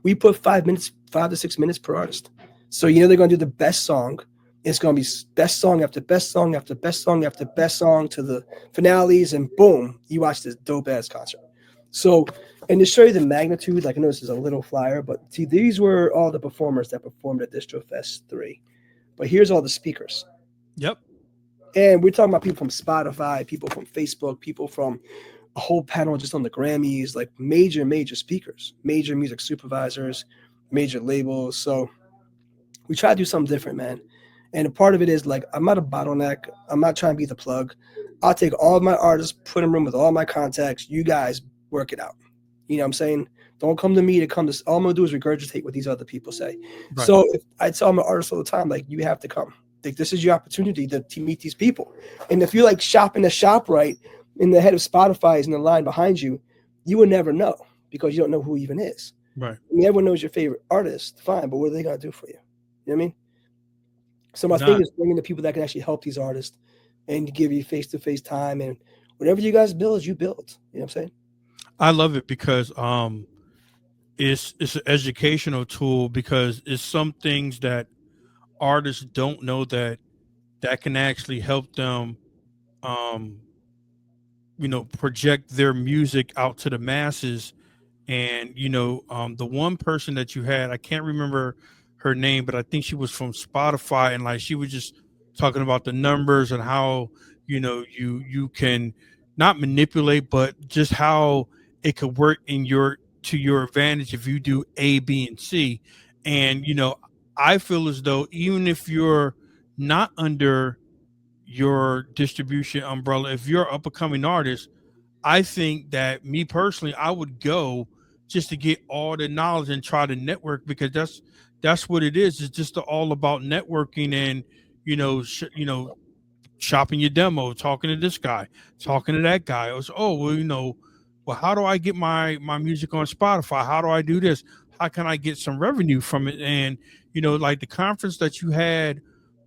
we put 5 to 6 minutes per artist. So they're going to do the best song. It's going to be best song after best song after best song after best song to the finales, and boom, you watch this dope-ass concert. So, and to show you the magnitude, like I know this is a little flyer, but see, these were all the performers that performed at DistroFest 3. But here's all the speakers. Yep. And we're talking about people from Spotify, people from Facebook, people from a whole panel just on the Grammys, like major speakers, major music supervisors, major labels. So we try to do something different, man. And a part of it is like, I'm not a bottleneck. I'm not trying to be the plug. I'll take all of my artists, put them in with all my contacts. You guys work it out. You know what I'm saying? Don't come to me to come to, all I'm going to do is regurgitate what these other people say. Right. So if I tell my artists all the time, like, you have to come. Like, this is your opportunity to meet these people. And if you're like shopping the shop right, and the head of Spotify is in the line behind you, you will never know because you don't know who even is. Right. I mean, everyone knows your favorite artist, fine, but what are they going to do for you? You know what I mean? So my thing is bringing the people that can actually help these artists and give you face-to-face time, and whatever you guys build, you build. You know what I'm saying?
I love it because it's an educational tool, because it's some things that artists don't know that can actually help them project their music out to the masses. And the one person that you had, I can't remember her name, but I think she was from Spotify, and like she was just talking about the numbers and how you can not manipulate, but just how it could work to your advantage if you do A, B, and C. And I feel as though even if you're not under your distribution umbrella, if you're an up-and-coming artist, I think that me personally, I would go just to get all the knowledge and try to network, because that's what it is. It's just all about networking and shopping your demo, talking to this guy, talking to that guy. It was, well, how do I get my music on Spotify? How do I do this? How can I get some revenue from it? And like the conference that you had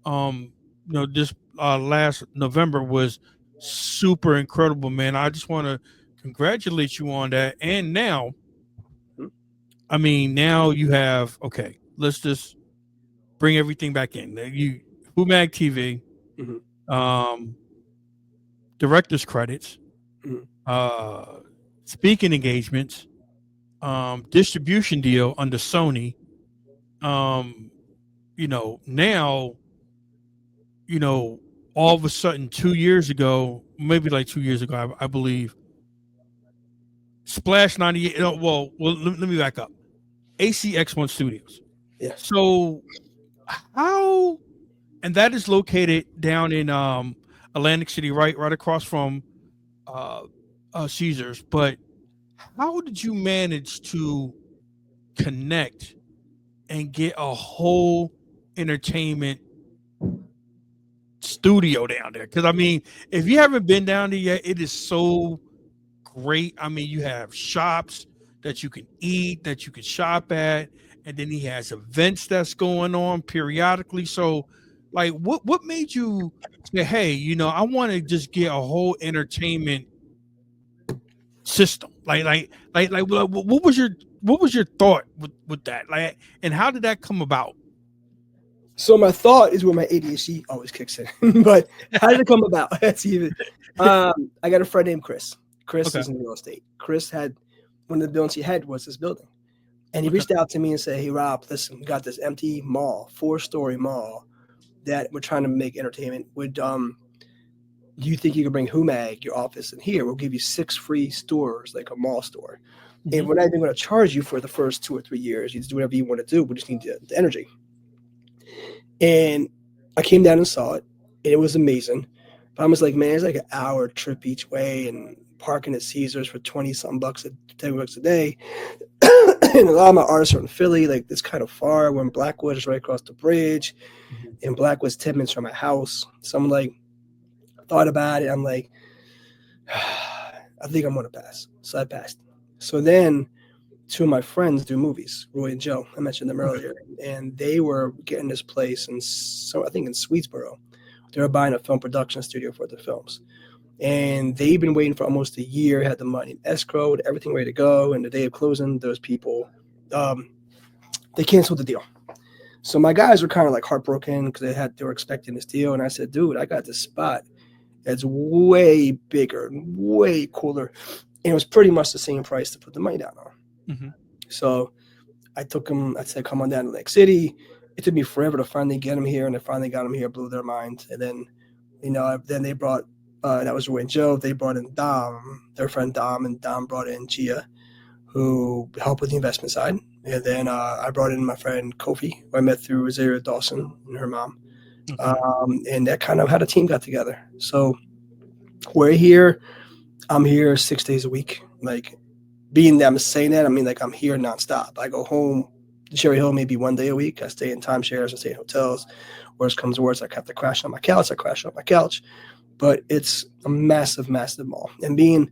this last November was super incredible, man. I just want to congratulate you on that. And now you have, let's just bring everything back in. You WHOMAGTV, director's credits,
Mhm.
speaking engagements, distribution deal under Sony. Now, all of a sudden 2 years ago, maybe like 2 years ago, I believe, Splash 98. Let me back up. ACX1 Studios.
Yeah.
So how, and that is located down in Atlantic City, right across from Caesars. But how did you manage to connect and get a whole entertainment studio down there? Because I mean, if you haven't been down there yet, it is so great. I mean, you have shops that you can eat, that you can shop at, and then he has events that's going on periodically. So, like, what made you say, hey, I want to just get a whole entertainment system? What was your thought with that? Like, and how did that come about?
So my thought is where my ADHD always kicks in. But how did it come about? That's even. I got a friend named Chris. Chris is in real estate. Chris had one of the buildings he had was this building, and he reached out to me and said, "Hey Rob, listen, we got this empty mall, 4-story mall that we're trying to make entertainment. Do you think you could bring WHOMAG, your office, in here? We'll give you 6 free stores, like a mall store, and we're not even going to charge you for the first 2 or 3 years. You just do whatever you want to do. We just need the energy." And I came down and saw it, and it was amazing. But I was like, man, it's like an hour trip each way, and parking at Caesars for 20-something bucks, $10 a day. And a lot of my artists are in Philly, like it's kind of far. We're in Blackwood, is right across the bridge, and Blackwood's 10 minutes from my house. So I'm like, I thought about it. I'm like, I think I'm gonna pass. So I passed. So then 2 of my friends do movies, Roy and Joe. I mentioned them earlier, and they were getting this place, and so I think in Swedesboro, they were buying a film production studio for the films, and they've been waiting for almost a year. Had the money escrowed, everything ready to go, and the day of closing, those people, they canceled the deal. So my guys were kind of like heartbroken because they were expecting this deal, and I said, dude, I got this spot that's way bigger, way cooler, and it was pretty much the same price to put the money down on. So I took them, I said, come on down to Lake City. It took me forever to finally get them here, and I finally got them here, blew their mind. And then, then they brought, that was Roy and Joe. They brought in Dom, their friend Dom, and Dom brought in Gia, who helped with the investment side. And then I brought in my friend Kofi, who I met through Rosario Dawson and her mom. And that kind of how the team got together. So we're here. I'm here 6 days a week. Like, being that I'm saying that, I mean, like, I'm here nonstop. I go home to Cherry Hill maybe 1 day a week. I stay in timeshares, I stay in hotels. Worst comes to worst, I have to crash on my couch. I crash on my couch. But it's a massive, massive mall. And being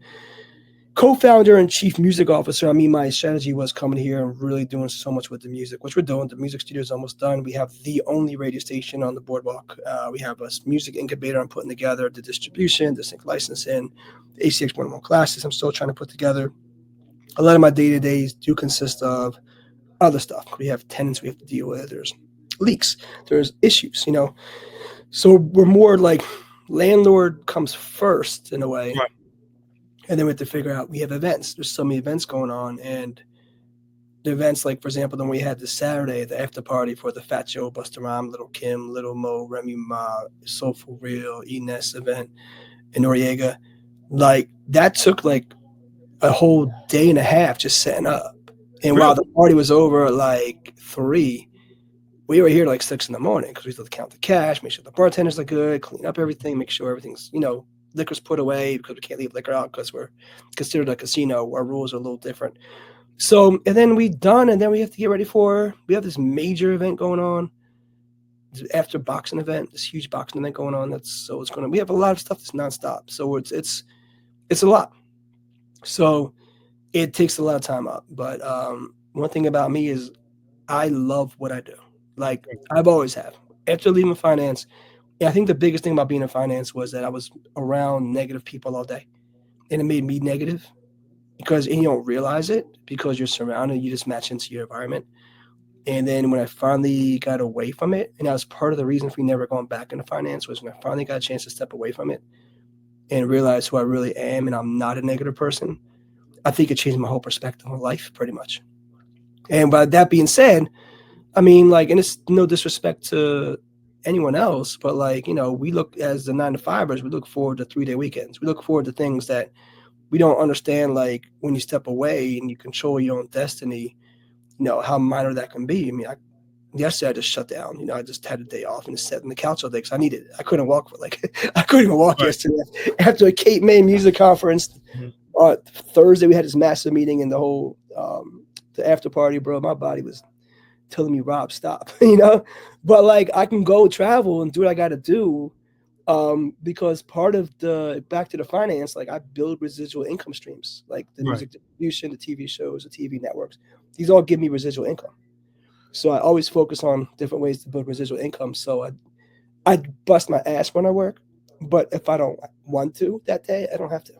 co-founder and chief music officer, I mean, my strategy was coming here and really doing so much with the music, which we're doing. The music studio is almost done. We have the only radio station on the boardwalk. We have a music incubator I'm putting together, the distribution, the sync licensing, the ACX1 classes I'm still trying to put together. A lot of my day-to-days do consist of other stuff. We have tenants we have to deal with. There's leaks. There's issues, So we're more like landlord comes first in a way. Right. And then we have to figure out, we have events. There's so many events going on. And the events, like, for example, then we had this Saturday, the after party for the Fat Joe, Busta Rhymes, Little Kim, Little Mo, Remy Ma, Soulful Real, Ines event in Noriega. Like, that took like a whole day and a half just setting up. And while the party was over at like 3, we were here like 6 in the morning because we still count the cash, make sure the bartenders are good, clean up everything, make sure everything's, liquor's put away because we can't leave liquor out because we're considered a casino. Our rules are a little different. So, and then we done, and then we have to get ready we have this major event going on. After boxing event, this huge boxing event going on. We have a lot of stuff that's nonstop. So it's a lot. So it takes a lot of time up. But one thing about me is I love what I do. Like, I've always have. After leaving finance, I think the biggest thing about being in finance was that I was around negative people all day. And it made me negative and you don't realize it because you're surrounded. You just match into your environment. And then when I finally got away from it, and that was part of the reason for me never going back into finance, was when I finally got a chance to step away from it and realize who I really am, and I'm not a negative person. I think it changed my whole perspective on life pretty much. And by that being said, I mean, like, and it's no disrespect to anyone else, but like, you know, we look as the 9-to-5ers, we look forward to 3-day weekends. We look forward to things that we don't understand. Like when you step away and you control your own destiny, you know, how minor that can be. I mean, yesterday I just shut down, you know, I just had a day off and just sat on the couch all day because I needed it. I couldn't walk for I couldn't even walk yesterday after a Cape May music conference. Thursday we had this massive meeting and the whole, the after party, bro, my body was telling me, Rob, stop, you know, but like I can go travel and do what I got to do, because part of the back to the finance, like I build residual income streams, like the music distribution, the TV shows, the TV networks. These all give me residual income. So I always focus on different ways to build residual income. So I bust my ass when I work, but if I don't want to that day, I don't have to.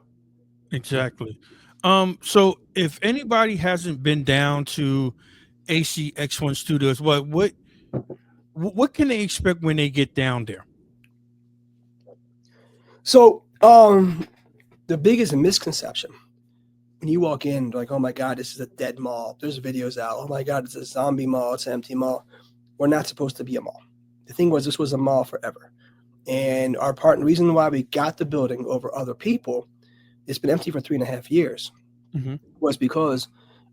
Exactly. So if anybody hasn't been down to ACX1 Studios, what can they expect when they get down there?
So the biggest misconception when you walk in, like, oh my God, this is a dead mall. There's videos out. Oh my God, it's a zombie mall. It's an empty mall. We're not supposed to be a mall. The thing was, this was a mall forever. And our part, and the reason why we got the building over other people, it's been empty for 3.5 years, was because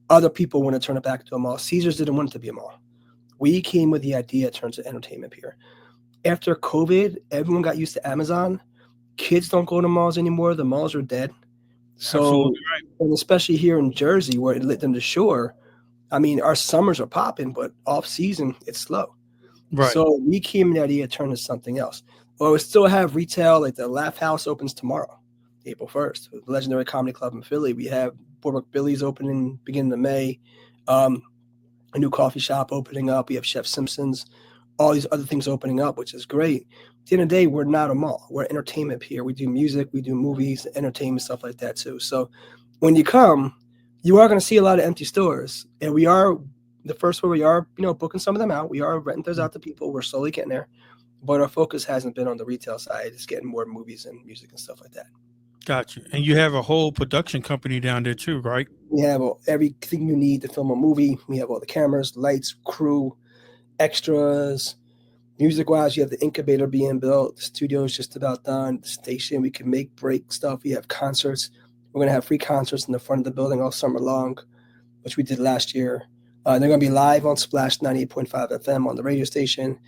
other people want to turn it back into a mall. Caesars didn't want it to be a mall. We came with the idea in terms of entertainment here. After COVID, everyone got used to Amazon. Kids don't go to malls anymore. The malls are dead. So, and especially here in Jersey, where it lit them to shore, I mean, our summers are popping, but off season, it's slow. Right. So we came with the idea to turn to something else. Well, we still have retail, like the Laugh House opens tomorrow, April 1st. The Legendary Comedy Club in Philly. We have Boardwalk Billy's opening beginning of May. A new coffee shop opening up. We have Chef Simpson's. All these other things opening up, which is great. At the end of the day, we're not a mall. We're entertainment here. We do music, we do movies, entertainment, stuff like that too. So when you come, you are going to see a lot of empty stores. And we are, the first one, we are, you know, booking some of them out. We are renting those out to people. We're slowly getting there. But our focus hasn't been on the retail side. It's getting more movies and music and stuff like that.
Gotcha. And you have a whole production company down there too, right?
We have everything you need to film a movie. We have all the cameras, lights, crew, extras. Music-wise, you have the incubator being built. The studio is just about done. The station, we can make break stuff. We have concerts. We're going to have free concerts in the front of the building all summer long, which we did last year. They're going to be live on Splash 98.5 FM on the radio station.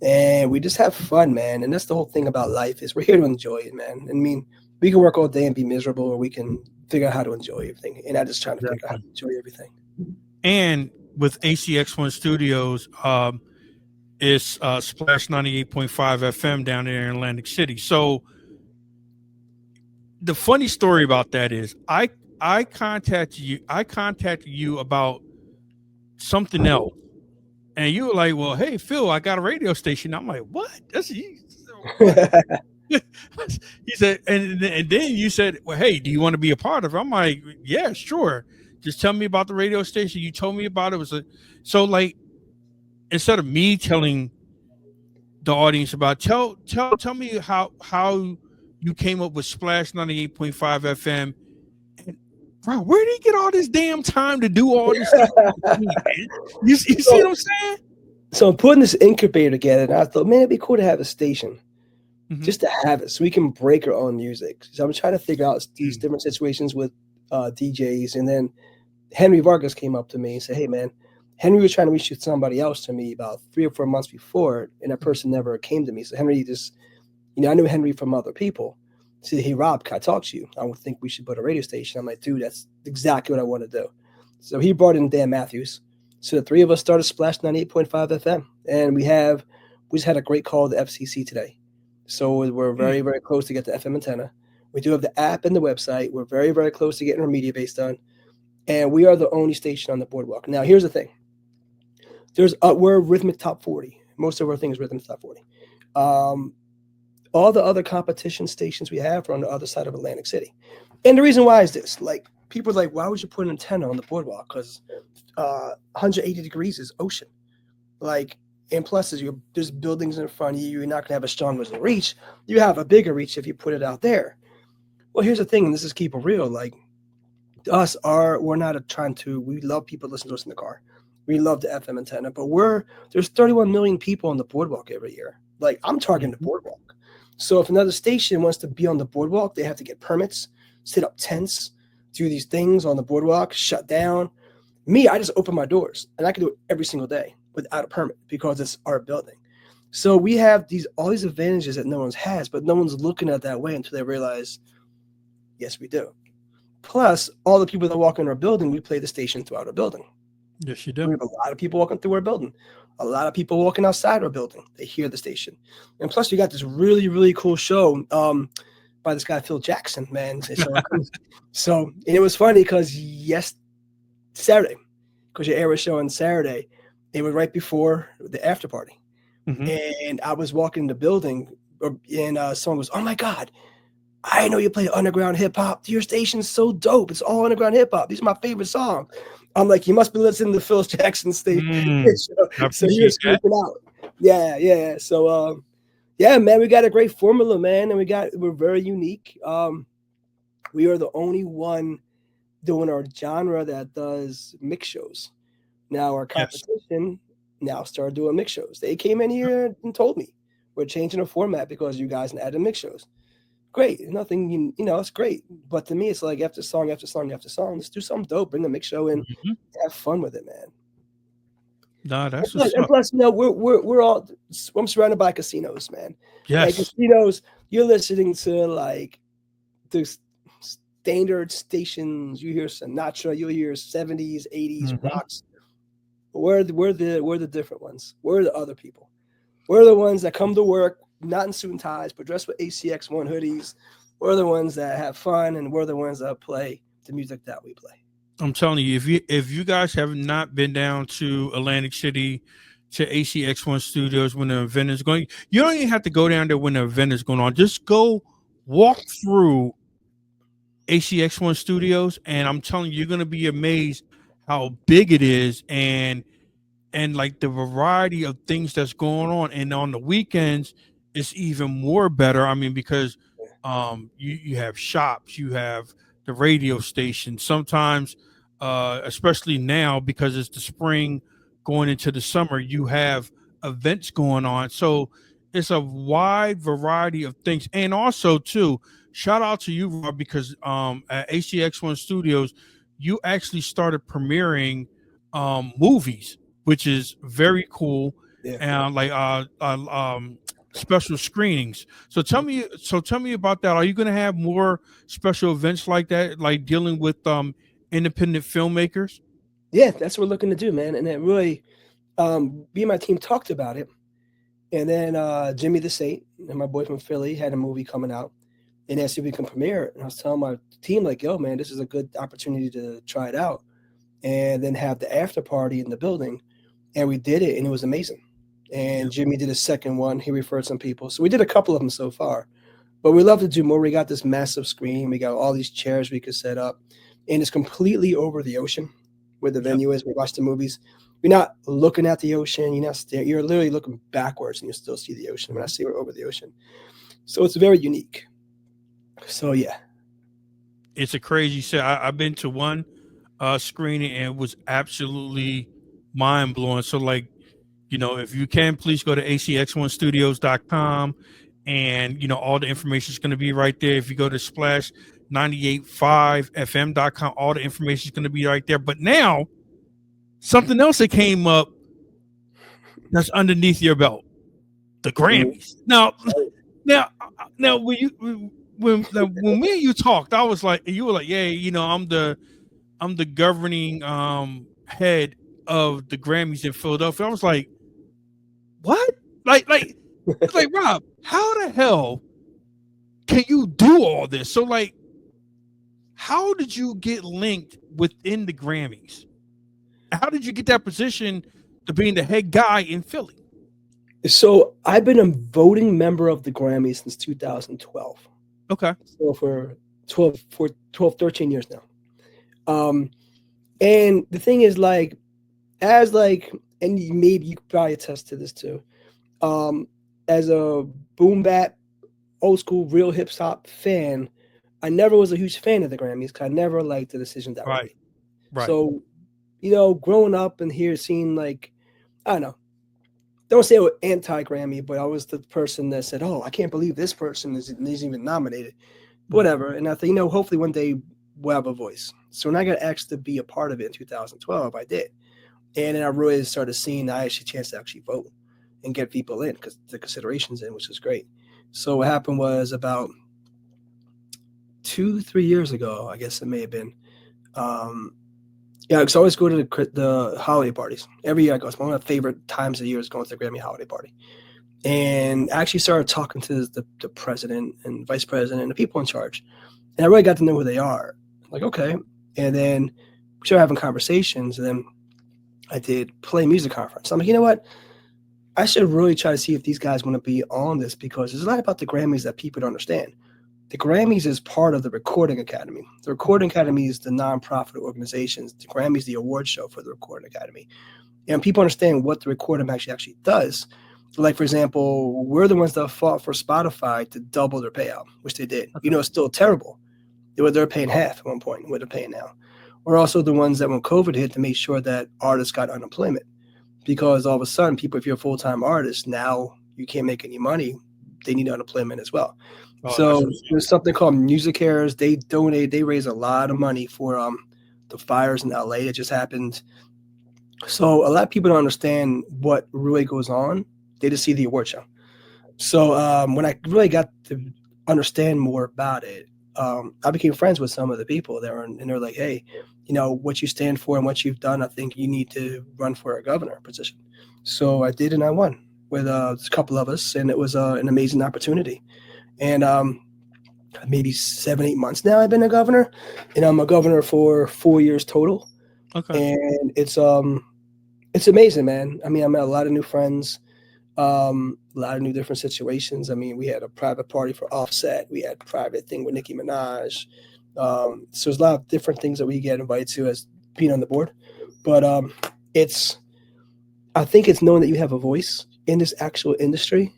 And we just have fun, man. And that's the whole thing about life, is we're here to enjoy it, man. I mean, we can work all day and be miserable, or we can figure out how to enjoy everything. And I'm just trying to figure out how to enjoy everything.
And with ACX1 Studios, it's Splash 98.5 FM down there in Atlantic City. So the funny story about that is I contacted you about something else. And you were like, well, hey, Phil, I got a radio station. I'm like, what? That's you. He said, and then you said, well, hey, do you want to be a part of it? I'm like, yeah, sure. Just tell me about the radio station. You told me about it. So like, instead of me telling the audience about, tell me how you came up with Splash 98.5 FM. And, bro, where did he get all this damn time to do all this stuff? You see what I'm saying?
So I'm putting this incubator together, and I thought, man, it'd be cool to have a station, just to have it, so we can break our own music. So I'm trying to figure out these different situations with DJs, and then Henry Vargas came up to me and said, hey, man, Henry was trying to reach somebody else to me about 3 or 4 months before, and that person never came to me. So Henry just, you know, I knew Henry from other people. He said, hey, Rob, can I talk to you? I would think we should put a radio station. I'm like, dude, that's exactly what I want to do. So he brought in Dan Matthews. So the three of us started Splash 98.5 FM. And we just had a great call to FCC today. So we're very, very close to get the FM antenna. We do have the app and the website. We're very, very close to getting our media base done. And we are the only station on the boardwalk. Now, here's the thing. We're Rhythmic Top 40. Most of our things are Rhythmic Top 40. All the other competition stations we have are on the other side of Atlantic City. And the reason why is this. Like, people are like, why would you put an antenna on the boardwalk? Because 180 degrees is ocean. Like, and plus, there's buildings in front of you. You're not going to have a strong reach. You have a bigger reach if you put it out there. Well, here's the thing, and this is keep it real. Like, we're not we love people listen to us in the car. We love the FM antenna, but there's 31 million people on the boardwalk every year. Like, I'm targeting the boardwalk. So if another station wants to be on the boardwalk, they have to get permits, set up tents, do these things on the boardwalk, shut down. Me, I just open my doors, and I can do it every single day without a permit because it's our building. So we have all these advantages that no one has, but no one's looking at it that way until they realize, yes, we do. Plus, all the people that walk in our building, we play the station throughout our building.
Yes, you do.
We have a lot of people walking through our building. A lot of people walking outside our building. They hear the station. And plus, we got this really, really cool show by this guy, Phil Jackson, man. So and it was funny because Saturday, because you air a show on Saturday, it was right before the after party. Mm-hmm. And I was walking in the building, and someone goes, "Oh, my God, I know you play underground hip hop. Your station's so dope. It's all underground hip hop. These are my favorite songs." I'm like, "You must be listening to Phil Jackson station." So he was freaking out. Yeah. So, yeah, man, we got a great formula, man, and we're very unique. We are the only one doing our genre that does mix shows. Now our competition now started doing mix shows. They came in here and told me we're changing the format because you guys added mix shows. Great, nothing, it's great. But to me, it's like after song after song after song, let's do something dope. Bring a mix show in, have fun with it, man.
No, that's
and plus, we're all. I'm surrounded by casinos, man.
Yes,
like casinos. You're listening to like the standard stations. You hear Sinatra. You hear 70s, 80s rocks. We're the different ones. We're the other people. We're the ones that come to work not in suit and ties, but dressed with ACX1 hoodies. We're the ones that have fun, and we're the ones that play the music that we play.
I'm telling you, if you guys have not been down to Atlantic City to ACX1 Studios when the event is going, you don't even have to go down there when the event is going on. Just go walk through ACX1 Studios, and I'm telling you, you're going to be amazed how big it is and like the variety of things that's going on. And on the weekends, it's even more better. I mean, because you have shops, you have the radio station. Sometimes, especially now, because it's the spring going into the summer, you have events going on. So it's a wide variety of things. And also, too, shout out to you, Rob, because at ACX1 Studios, you actually started premiering movies, which is very cool. And special screenings. So tell me about that. Are you going to have more special events like that, like dealing with independent filmmakers?
Yeah, that's what we're looking to do, man. And it really, me and my team talked about it. And then Jimmy the Saint and my boy from Philly had a movie coming out, and asked if we can premiere it. And I was telling my team, like, "Yo, man, this is a good opportunity to try it out, and then have the after party in the building." And we did it, and it was amazing. And Jimmy did a second one. He referred some people. So we did a couple of them so far. But we love to do more. We got this massive screen. We got all these chairs we could set up. And it's completely over the ocean where the venue is. We watch the movies. You're not looking at the ocean. You're not staring. You're literally looking backwards, and you still see the ocean. When I see we're over the ocean. So it's very unique. So, yeah.
It's a crazy set. I've been to one screening, and it was absolutely mind-blowing. So, like, if you can, please go to acx1studios.com, and all the information is going to be right there. If you go to splash985fm.com, all the information is going to be right there. But now, something else that came up that's underneath your belt, the Grammys. Now when me and you talked, I was like, you were like, "Yeah, I'm the governing head of the Grammys in Philadelphia." I was like, "What?" Like, Rob, how the hell can you do all this? So, like, how did you get linked within the Grammys? How did you get that position to being the head guy in Philly?
So I've been a voting member of the Grammys since 2012.
Okay.
So for 13 years now. And the thing is, like, as like and maybe you could probably attest to this too. As a boom bap, old school, real hip hop fan, I never was a huge fan of the Grammys because I never liked the decisions that were made.
Right.
So, growing up and here seeing like, I don't know, don't say I was anti-Grammy, but I was the person that said, "Oh, I can't believe this person isn't even nominated." Whatever. And I think, hopefully one day we'll have a voice. So when I got asked to be a part of it in 2012, I did. And then I really started seeing I actually chance to actually vote and get people in because the considerations in, which was great. So what happened was about 2-3 years ago, I guess it may have been. Because I always go to the holiday parties. Every year I go. It's one of my favorite times of the year is going to the Grammy holiday party. And I actually started talking to the president and vice president and the people in charge. And I really got to know who they are. Like, okay. And then we started having conversations. And then I did Play Music Conference. I'm like, you know what? I should really try to see if these guys want to be on this because there's a lot about the Grammys that people don't understand. The Grammys is part of the Recording Academy. The Recording Academy is the nonprofit organizations. The Grammys is the award show for the Recording Academy. And people understand what the Recording actually does. Like, for example, we're the ones that fought for Spotify to double their payout, which they did. It's still terrible. They're paying half at one point what they're paying now. We're also the ones that when COVID hit to make sure that artists got unemployment. Because all of a sudden, people, if you're a full-time artist, now you can't make any money. They need unemployment as well. So there's something called Music Cares. They raise a lot of money for the fires in LA that just happened. So a lot of people don't understand what really goes on. They just see the award show. So when I really got to understand more about it, I became friends with some of the people there, and they're like, hey, what you stand for and what you've done, I think you need to run for a governor position. So I did, and I won with a couple of us, and it was an amazing opportunity. And maybe 7-8 months now I've been a governor, and I'm a governor for 4 years total.
Okay.
And it's amazing, man. I mean, I met a lot of new friends, a lot of new different situations. I mean, we had a private party for Offset. We had a private thing with Nicki Minaj. So there's a lot of different things that we get invited to as being on the board. But I think it's knowing that you have a voice in this actual industry.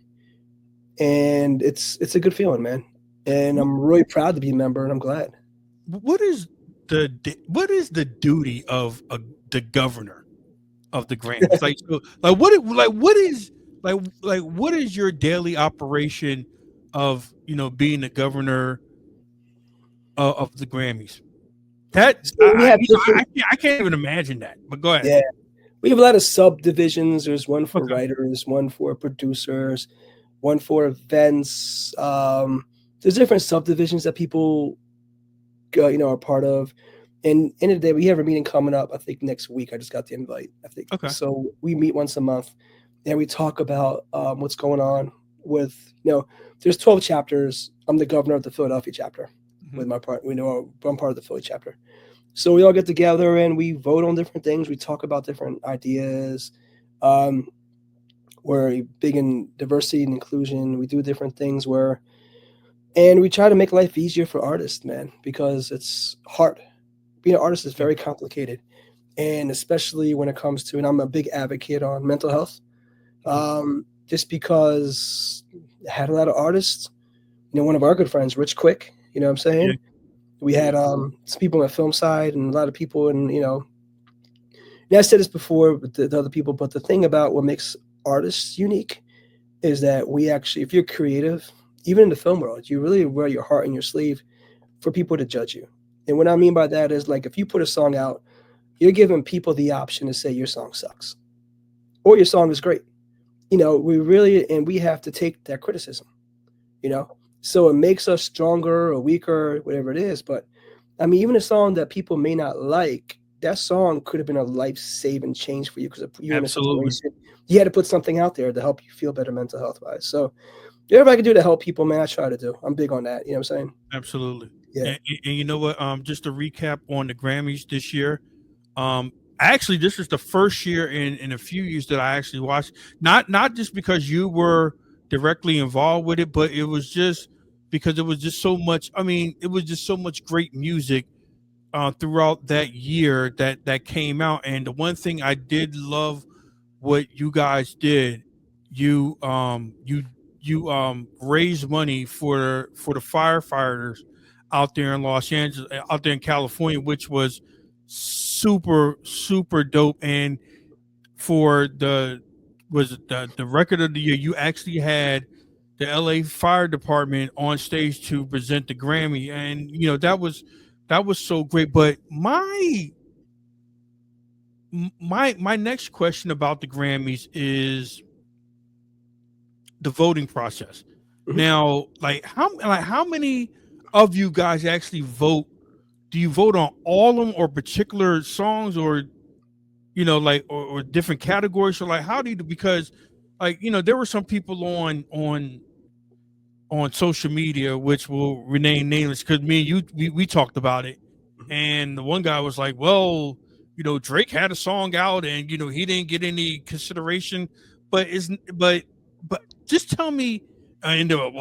And it's a good feeling, man. And I'm really proud to be a member, and I'm glad.
What is the duty of the governor of the Grammys? What is your daily operation of being the governor of the Grammys? I can't even imagine that. But go ahead.
Yeah, we have a lot of subdivisions. There's one for writers, one for producers, one for events. There's different subdivisions that people are part of. And end of the day, we have a meeting coming up, I think next week. I just got the invite, I think.
Okay.
So we meet once a month and we talk about what's going on with, there's 12 chapters. I'm the governor of the Philadelphia chapter with my part. I'm part of the Philly chapter. So we all get together and we vote on different things. We talk about different ideas. We're big in diversity and inclusion. We do different things and we try to make life easier for artists, man, because it's hard. Being an artist is very complicated. And especially when it comes to, and I'm a big advocate on mental health, just because I had a lot of artists, one of our good friends, Rich Quick, you know what I'm saying? Yeah. We had some people on the film side and a lot of people, and I said this before with the other people, but the thing about what makes artists unique is that we actually, if you're creative, even in the film world, you really wear your heart in your sleeve for people to judge you. And what I mean by that is, like, if you put a song out, you're giving people the option to say your song sucks or your song is great. We have to take that criticism, so it makes us stronger or weaker, whatever it is. But I mean, even a song that people may not like, that song could have been a life-saving change for you because you're in a situation. You had to put something out there to help you feel better mental health-wise. So whatever I can do to help people, man, I try to do. I'm big on that. You know what I'm saying?
Absolutely.
Yeah.
And you know what? Just to recap on the Grammys this year, actually, this is the first year in a few years that I actually watched. Not just because you were directly involved with it, but it was just because it was just so much. I mean, it was just so much great music throughout that year that came out. And the one thing I did love what you guys did. You raised money for the firefighters out there in Los Angeles, out there in California, which was super dope. And for the record of the year, you actually had the LA Fire Department on stage to present the Grammy, and that was so great. But my next question about the Grammys is the voting process. Now, how many of you guys actually vote? Do you vote on all of them, or particular songs, or or different categories? So how do you do? Because there were some people on social media, which will remain nameless, because me and you we talked about it, and the one guy was like, well, Drake had a song out, and he didn't get any consideration, but just tell me, Kendrick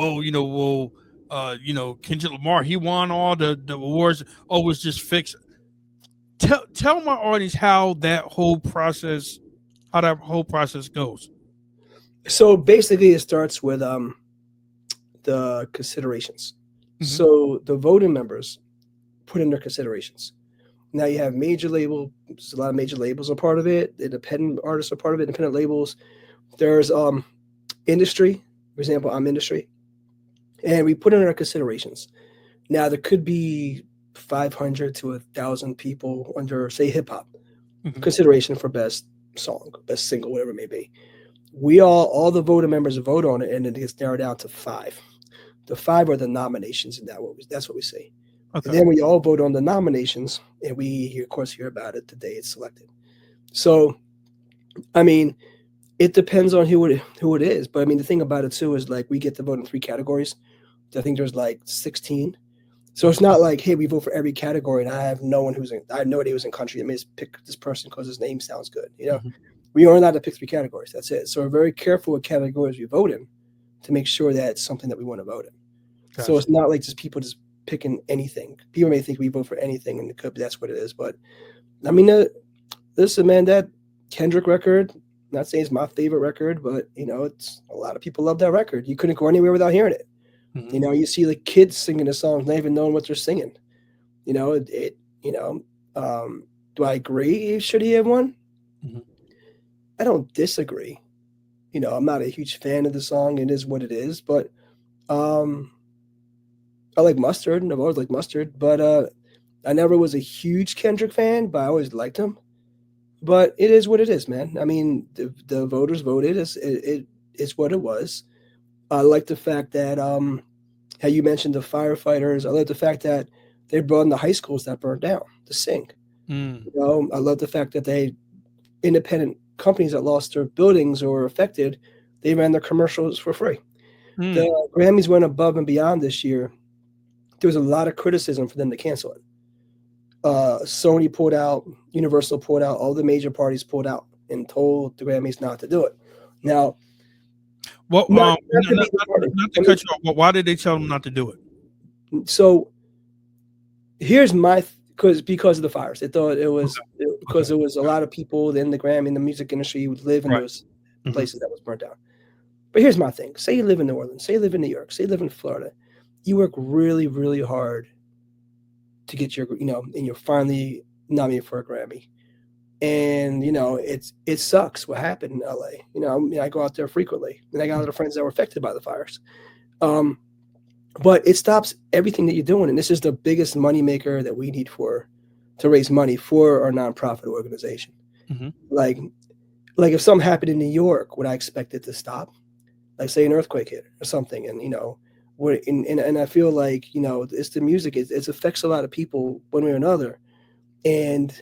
Lamar, he won all the awards. Oh, it was just fixed. Tell my audience how that whole process goes.
So basically, it starts with the considerations. So the voting members put in their considerations. Now you have major labels. A lot of major labels are part of it. Independent artists are part of it. Independent labels. There's industry. For example, I'm industry, and we put in our considerations. Now there could be 500 to 1,000 people under, say, hip hop consideration for best song, best single, whatever it may be. We all the voting members vote on it, and it gets narrowed down to 5. The 5 are the nominations, and that's what we say. Okay. And then we all vote on the nominations, and we, of course, hear about it the day it's selected. So, I mean, it depends on who it is. But I mean, the thing about it too is we get to vote in 3 categories. I think there's 16. So it's not like, hey, we vote for every category, and I have no idea who's in country. I may just pick this person because his name sounds good. We are allowed to pick 3 categories. That's it. So we're very careful what categories we vote in to make sure that it's something that we want to vote in. Gotcha. So it's not like just people just picking anything. People may think we vote for anything, and it could be that's what it is. But I mean, listen, man, that Kendrick record, not saying it's my favorite record, but it's a lot of people love that record. You couldn't go anywhere without hearing it. You see kids singing the songs, not even knowing what they're singing. Do I agree? Should he have won? I don't disagree. I'm not a huge fan of the song. It is what it is, but I like Mustard, and I've always liked Mustard, but I never was a huge Kendrick fan, but I always liked him. But it is what it is, man. I mean, the voters voted. It's what it was. I like the fact that how you mentioned the firefighters. I like the fact that they brought in the high schools that burned down to sing. I love the fact that they independent companies that lost their buildings or affected, they ran their commercials for free. The Grammys went above and beyond this year. There was a lot of criticism for them to cancel it. Sony pulled out, Universal pulled out, all the major parties pulled out and told the Grammys not to do it. Now,
not to cut you off, but why did they tell them not to do it?
So here's my because of the fires. They thought it was because there was a lot of people in the Grammy in the music industry who would live in those places that was burnt down. But here's my thing. Say you live in New Orleans, say you live in New York, say you live in Florida. You work really, really hard to get your, and you're finally nominated for a Grammy. And, it sucks what happened in LA. I go out there frequently, and I got a lot of friends that were affected by the fires. But it stops everything that you're doing. And this is the biggest moneymaker that we need to raise money for our nonprofit organization. Like if something happened in New York, would I expect it to stop? Like say an earthquake hit or something. And, and I feel like, it's the music. It affects a lot of people one way or another. And,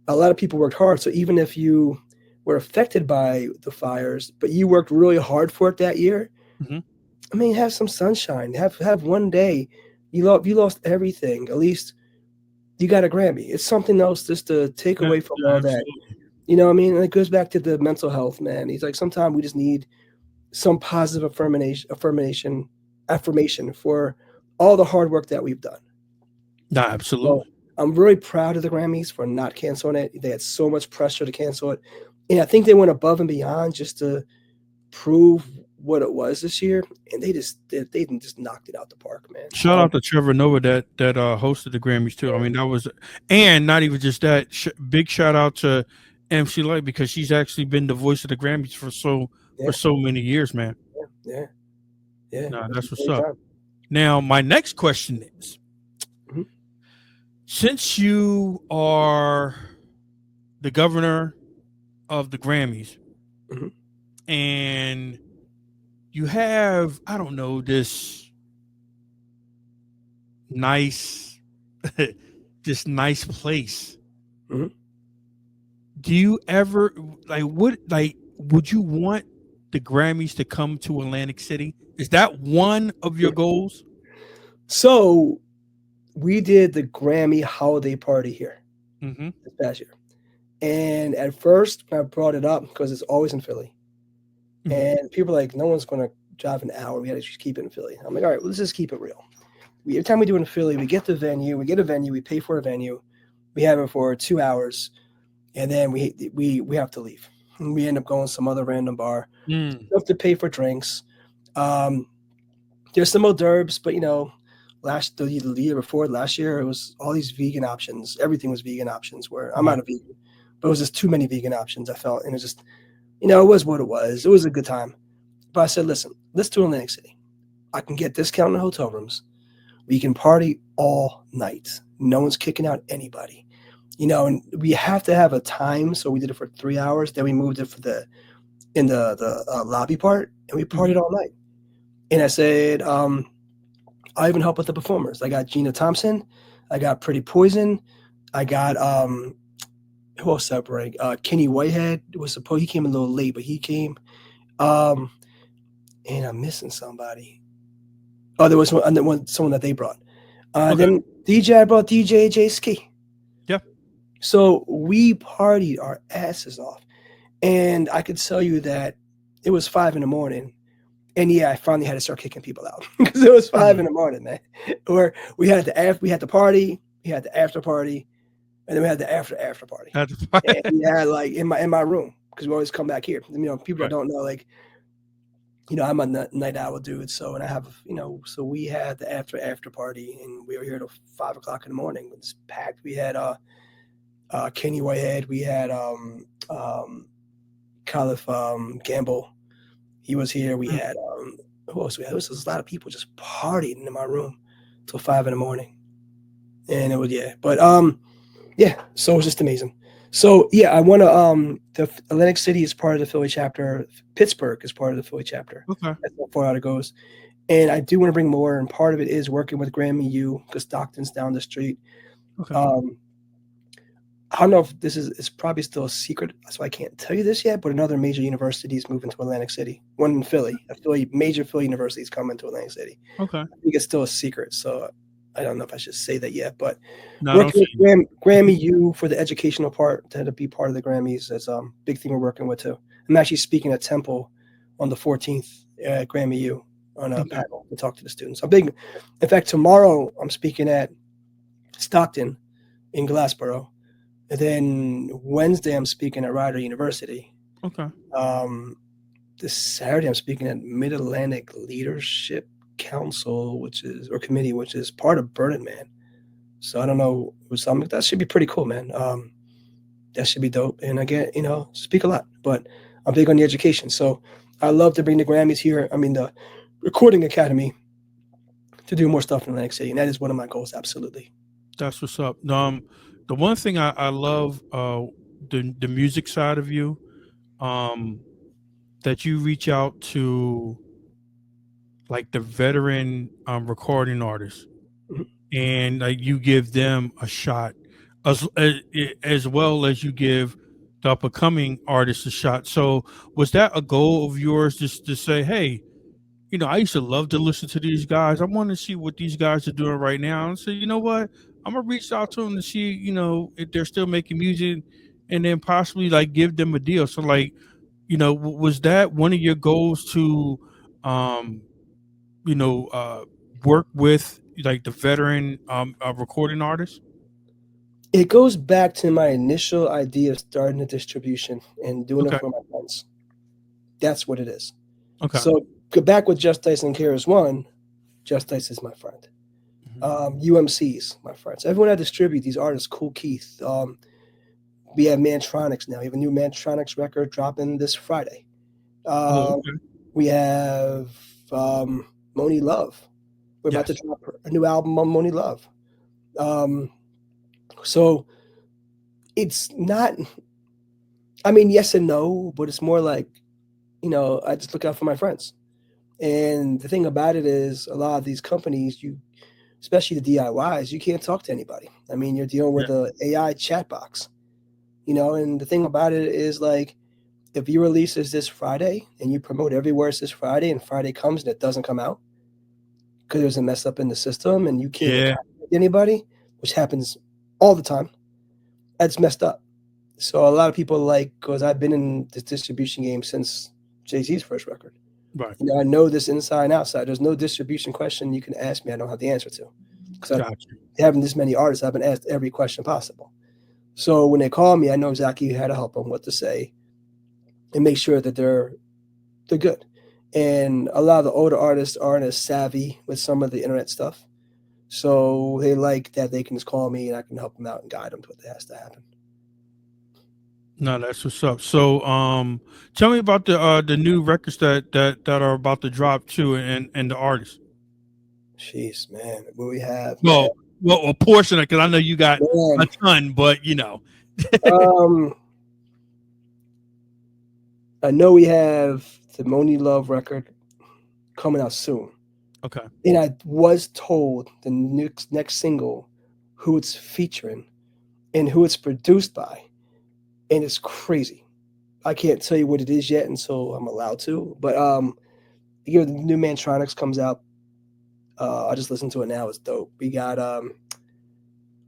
a lot of people worked hard. So even if you were affected by the fires, but you worked really hard for it that year, I mean, have some sunshine. Have one day. You lost everything. At least you got a Grammy. It's something else just to take away from all that. You know what I mean? And it goes back to the mental health, man. He's like, sometimes we just need some positive affirmation for all the hard work that we've done.
No, absolutely.
So I'm really proud of the Grammys for not canceling it. They had so much pressure to cancel it. And I think they went above and beyond just to prove what it was this year, and they just knocked it out the park, man.
Shout out to Trevor Noah that hosted the Grammys too. I mean, that was, and not even just that. Big shout out to MC Light, because she's actually been the voice of the Grammys for so many years, man.
Yeah.
Nah, that's what's up. Now, my next question is, since you are the governor of the Grammys, and you have, I don't know, this nice place. Do you ever would you want the Grammys to come to Atlantic City? Is that one of your goals?
So we did the Grammy holiday party here this past year. And at first I brought it up because it's always in Philly. And people are like, no one's going to drive an hour. We had to just keep it in Philly. I'm like, all right, let's just keep it real. Every time we do it in Philly, we get a venue, we pay for a venue, we have it for 2 hours, and then we have to leave. And we end up going to some other random bar. We have to pay for drinks. There's some hors d'oeuvres, but the year before, last year, it was all these vegan options. Everything was vegan options, where I'm not a vegan, but it was just too many vegan options, I felt. And it was just, it was what it was. It was a good time. But I said, listen, let's do Atlantic City. I can get discount in the hotel rooms. We can party all night. No one's kicking out anybody. And we have to have a time. So we did it for 3 hours. Then we moved it for the lobby part, and we partied all night. And I said, I'll even help with the performers. I got Gina Thompson. I got Pretty Poison. I got who else did I bring? Kenny Whitehead he came a little late, but he came. And I'm missing somebody. Oh, there was someone that they brought. Then I brought DJ J Ski.
Yeah.
So we partied our asses off. And I could tell you that it was 5 a.m. And I finally had to start kicking people out because it was 5 a.m, man. Or we had the party, we had the after party, and then we had the after party. And like in my room, because we always come back here. People don't know, like, I'm a night owl dude. So, and I have, so we had the after party, and we were here till 5 o'clock in the morning. It was packed. We had Kenny Whitehead. We had Caliph Gamble. He was here. We had who else? There was a lot of people just partying in my room till 5 a.m. And it was but so it was just amazing. So I want to the Atlantic City is part of the Philly chapter. Pittsburgh is part of the Philly chapter.
Okay,
that's how far out it goes. And I do want to bring more, and part of it is working with Grammy U, because Stockton's down the street.
Okay.
I don't know if it's probably still a secret, so I can't tell you this yet, but another major university is moving to Atlantic City. One in Philly. Major Philly university is coming to Atlantic City.
Okay.
I think it's still a secret, so I don't know if I should say that yet. But working with Grammy U for the educational part, to be part of the Grammys, is a big thing we're working with too. I'm actually speaking at Temple on the 14th at Grammy U on a panel to talk to the students. In fact, tomorrow I'm speaking at Stockton in Glassboro. And then Wednesday, I'm speaking at Rider University.
Okay.
This Saturday, I'm speaking at Mid-Atlantic Leadership Council, committee, which is part of Burning Man. So I don't know. That should be pretty cool, man. That should be dope. And I get, speak a lot, but I'm big on the education. So I love to bring the Grammys here. The Recording Academy, to do more stuff in Atlantic City. And that is one of my goals. Absolutely.
That's what's up. The one thing I love, the music side of you, that you reach out to, like, the veteran recording artists, and like you give them a shot, as well as you give the up and coming artists a shot. So was that a goal of yours, just to say, hey, I used to love to listen to these guys. I want to see what these guys are doing right now, and say, you know what? I'm gonna reach out to them to see, if they're still making music, and then possibly like give them a deal. So like, was that one of your goals to, work with like the veteran recording artists?
It goes back to my initial idea of starting a distribution and doing
Okay.
it for my friends. That's what it is.
Okay.
So go back with Just Dice and KRS-One. Just Dice is my friend. UMC's my friends. Everyone I distribute these artists. Cool Keith. We have Mantronics now. We have a new Mantronics record dropping this Friday.
Okay.
We have Moni Love. We're about to drop a new album on Moni Love. So it's not, I mean, yes and no, but it's more like, I just look out for my friends. And the thing about it is a lot of these companies, especially the DIYs, you can't talk to anybody. I mean, you're dealing with a AI chat box, and the thing about it is like, if your release is this Friday and you promote everywhere it's this Friday and Friday comes and it doesn't come out because there's a mess up in the system and you can't contact anybody, which happens all the time, that's messed up. So a lot of people because I've been in this distribution game since Jay-Z's first record.
Right.
I know this inside and outside. There's no distribution question you can ask me I don't have the answer to. Because having this many artists, I've been asked every question possible. So when they call me, I know exactly how to help them, what to say, and make sure that they're good. And a lot of the older artists aren't as savvy with some of the internet stuff. So they like that they can just call me and I can help them out and guide them to what has to happen.
No, that's what's up. So, tell me about the new records that are about to drop too, and the artists.
Jeez, man, what we have?
Well, a portion of it, because I know you got a ton, but
I know we have the Moni Love record coming out soon.
Okay.
And I was told the next single, who it's featuring, and who it's produced by. And it's crazy. I can't tell you what it is yet until I'm allowed to. But the new Mantronics comes out. I just listened to it now. It's dope. We got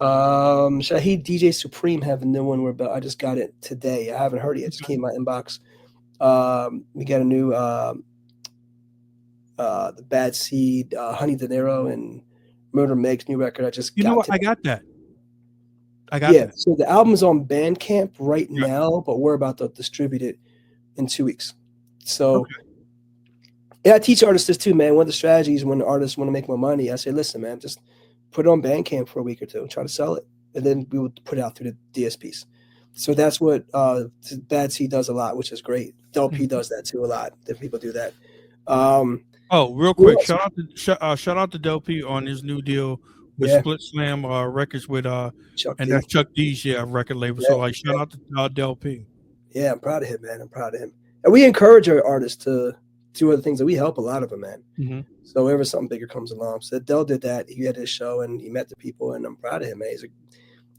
Shaheed DJ Supreme have a new one. I just got it today. I haven't heard it yet. It just came in my inbox. We got a new the Bad Seed, Honey De Niro, and Murder Meg's new record. I just
I got that. That.
So the album's on Bandcamp right now, but we're about to distribute it in 2 weeks. So, and I teach artists this too, man. One of the strategies when artists want to make more money, I say, listen, man, just put it on Bandcamp for a week or two and try to sell it. And then we will put it out through the DSPs. So that's what Bad Seed does a lot, which is great. Del P does that too a lot. If people do that.
Real quick, shout out to Del P on his new deal with Split Slam Records with that's Chuck D's record label. So shout out to Del P.
Yeah, I'm proud of him, man. I'm proud of him. And we encourage our artists to do other things, that we help a lot of them, man.
Mm-hmm.
So whenever something bigger comes along, so Del did that. He had his show and he met the people, and I'm proud of him, man. He's a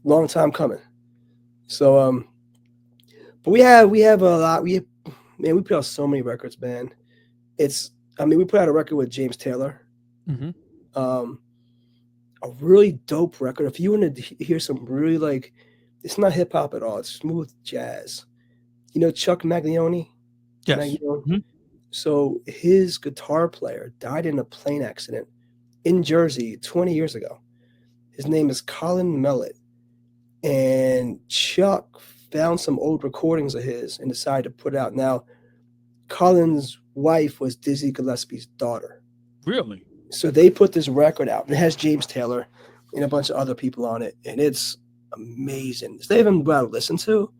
long time coming. So but we have a lot. We put out so many records, man. We put out a record with James Taylor.
Mm-hmm.
A really dope record. If you want to hear some really it's not hip hop at all. It's smooth jazz. Chuck Maglione?
Yes.
Maglione?
Mm-hmm.
So his guitar player died in a plane accident in Jersey 20 years ago. His name is Colin Mellett. And Chuck found some old recordings of his and decided to put it out. Now, Colin's wife was Dizzy Gillespie's daughter.
Really?
So they put this record out. It has James Taylor and a bunch of other people on it, and it's amazing. It's not even about to listen to,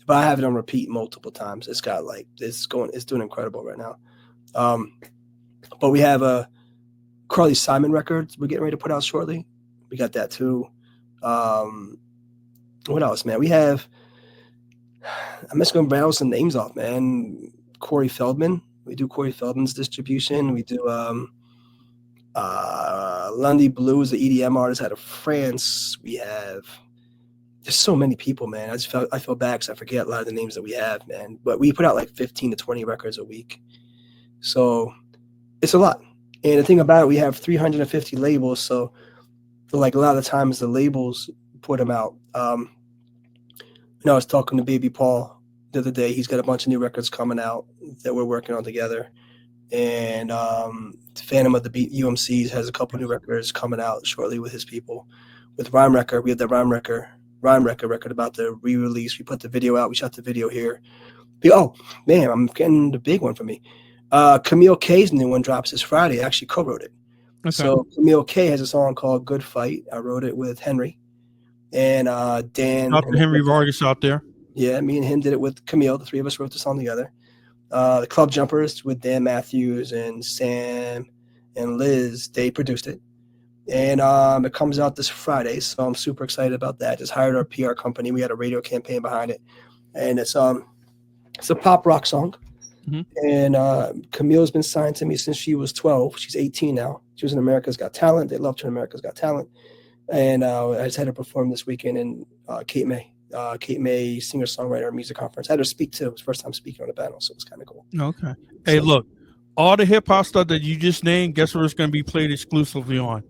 but I have it on repeat multiple times. It's got it's doing incredible right now. But we have a Carly Simon record we're getting ready to put out shortly. We got that too. What else, man? We have, I'm just going to rattle some names off, man. Corey Feldman. We do Corey Feldman's distribution. We do Lundy Blues, the EDM artist out of France. We have, there's so many people, man. I feel bad because I forget a lot of the names that we have, man. But we put out 15 to 20 records a week. So it's a lot. And the thing about it, we have 350 labels. So a lot of the times the labels put them out. I was talking to Baby Paul the other day. He's got a bunch of new records coming out that we're working on together. And Phantom of the Beat UMCs has a couple new records coming out shortly with his people. With Rhyme Wrecker, we have the Rhyme Wrecker Rhyme record about the re-release. We put the video out. We shot the video here. Oh man, I'm getting the big one for me. Camille K's new one drops this Friday. I actually co-wrote it. Okay. So Camille K has a song called "Good Fight." I wrote it with Henry and Dan.
Dr. Henry Vargas out there.
Yeah, me and him did it with Camille. The three of us wrote the song together. The Club Jumpers with Dan Matthews and Sam and Liz, they produced it. And it comes out this Friday, so I'm super excited about that. Just hired our PR company. We had a radio campaign behind it. And it's a pop rock song. Mm-hmm. And Camille's been signed to me since she was 12. She's 18 now. She was in America's Got Talent. They loved her in America's Got Talent. And I just had her perform this weekend in Cape May singer-songwriter music conference. I had her speak too. It was the first time speaking on a panel, so it was kind of cool.
Okay. Hey, look, all the hip-hop stuff that you just named, guess where it's going to be played exclusively on?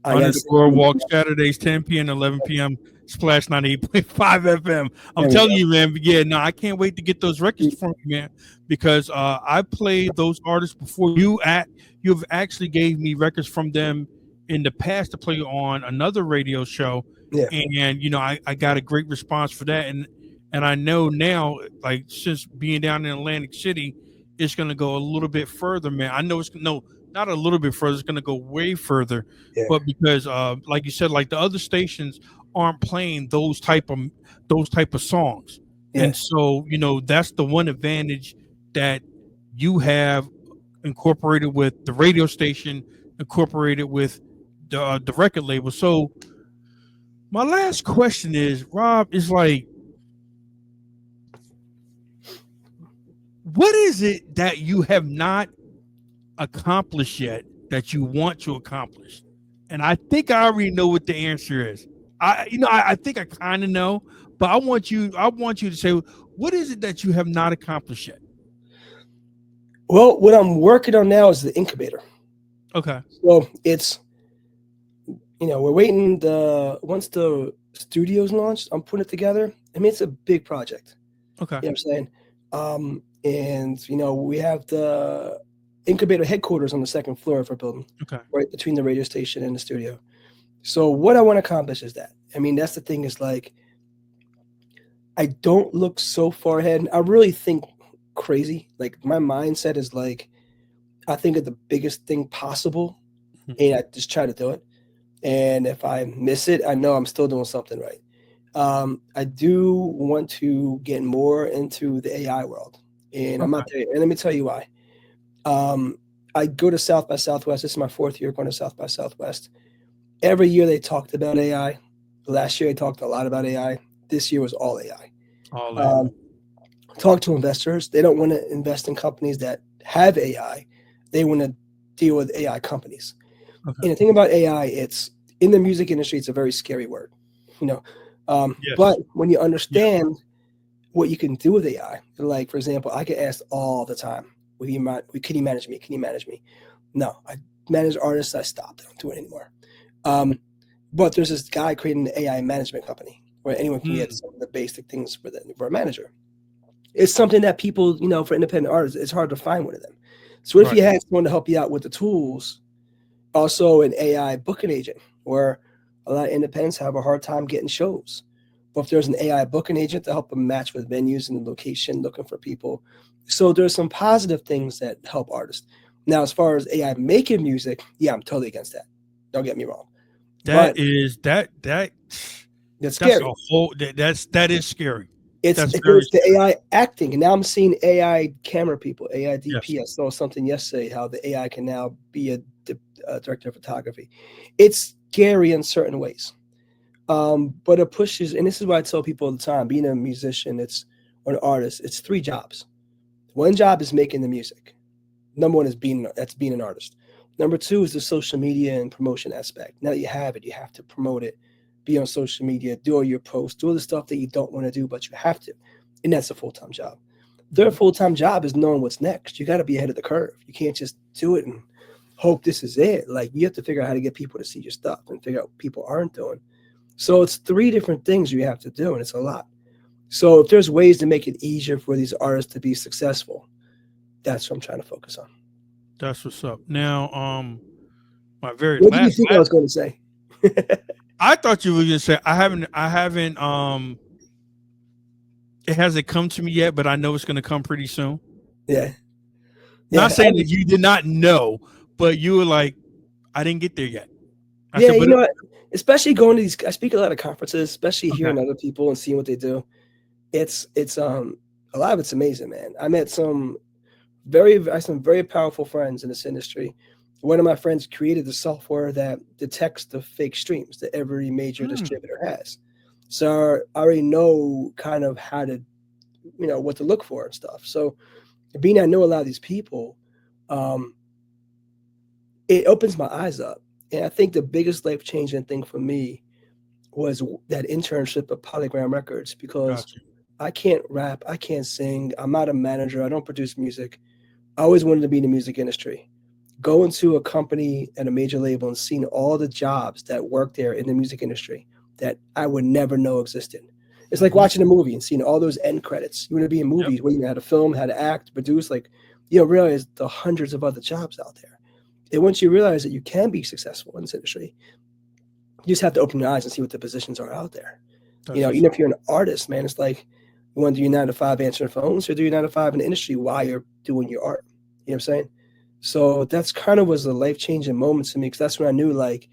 Under the Boardwalk, Saturdays, 10 p.m. 11 p.m. Splash 98.5 FM. I'm telling you, man. Yeah, no, I can't wait to get those records from you, man, because I played those artists before you've actually gave me records from them in the past to play on another radio show. Yeah. And you know, I got a great response for that. And I know now, like, since being down in Atlantic City, it's going to go a little bit further, man. I know not a little bit further. It's going to go way further. Yeah. But because, like you said, like the other stations aren't playing those type of songs. Yeah. And so, you know, that's the one advantage that you have incorporated with the radio station, incorporated with the record label. So my last question is, Rob, is like, what is it that you have not accomplished yet that you want to accomplish? And I think I already know what the answer is. I think I kind of know, but I want you to say, what is it that you have not accomplished yet?
Well, what I'm working on now is the incubator. Okay. So it's, you know, we're waiting once the studio's launched, I'm putting it together. I mean, it's a big project. Okay. You know what I'm saying? And, you know, we have the incubator headquarters on the second floor of our building. Okay. Right between the radio station and the studio. So what I want to accomplish is that. I mean, that's the thing is, like, I don't look so far ahead. I really think crazy. Like, my mindset is like, I think of the biggest thing possible, and I just try to do it. And if I miss it, I know I'm still doing something right. I do want to get more into the AI world, and I'm not there. And let me tell you why. I go to South by Southwest. This is my 4th year going to South by Southwest. Every year they talked about AI. Last year they talked a lot about AI. This year was all AI. Talk to investors. They don't want to invest in companies that have AI. They want to deal with AI companies. Okay. And the thing about AI, it's in the music industry, it's a very scary word, you know. Yes. But when you understand what you can do with AI, like, for example, I get asked all the time, can you manage me? Can you manage me? No, I manage artists. I stopped. I don't do it anymore. But there's this guy creating an AI management company where anyone can get some of the basic things for a manager. It's something that people, you know, for independent artists, it's hard to find one of them. So if you had someone to help you out with the tools, also an AI booking agent, where a lot of independents have a hard time getting shows. But if there's an AI booking agent to help them match with venues and the location, looking for people. So there's some positive things that help artists. Now, as far as AI making music, yeah, I'm totally against that. Don't get me wrong.
That's scary. That is scary.
It's the AI acting. And now I'm seeing AI camera people, AI DP. Yes. I saw something yesterday, how the AI can now be a director of photography. It's scary in certain ways. But it pushes, and this is what I tell people all the time, being a musician, or an artist, it's 3 jobs. One job is making the music. Number 1 is being an artist. Number 2 is the social media and promotion aspect. Now that you have it, you have to promote it, be on social media, do all your posts, do all the stuff that you don't want to do, but you have to. And that's a full-time job. Their full-time job is knowing what's next. You got to be ahead of the curve. You can't just do it and hope this is it. Like, you have to figure out how to get people to see your stuff and figure out what people aren't doing. So it's 3 different things you have to do, and it's a lot. So if there's ways to make it easier for these artists to be successful, that's what I'm trying to focus on.
That's what's up. Now, my very
what do you think I was going to say?
I thought you were gonna say I haven't it hasn't come to me yet, but I know it's gonna come pretty soon.
Yeah.
Not saying that you did not know, but you were like, I didn't get there yet. I
yeah,
said,
you know what? Especially going to these, I speak at a lot of conferences, especially
Okay.
hearing other people and seeing what they do. It's a lot of it's amazing, man. I met some very powerful friends in this industry. One of my friends created the software that detects the fake streams that every major distributor has. So I already know kind of how to, what to look for and stuff. So being I know a lot of these people, it opens my eyes up. And I think the biggest life changing thing for me was that internship at Polygram Records, because
Gotcha.
I can't rap, I can't sing, I'm not a manager, I don't produce music. I always wanted to be in the music industry. Going to a company at a major label and seeing all the jobs that work there in the music industry that I would never know existed. It's like watching a movie and seeing all those end credits. You want to be in movies where you know how to film, how to act, produce, like, realize the hundreds of other jobs out there. And once you realize that you can be successful in this industry, you just have to open your eyes and see what the positions are out there. Even if you're an artist, man, it's like, you want to do your 9 to 5 answering phones, or do your 9 to 5 in the industry while you're doing your art. You know what I'm saying? So that's kind of was a life-changing moment to me, because that's when I knew, like,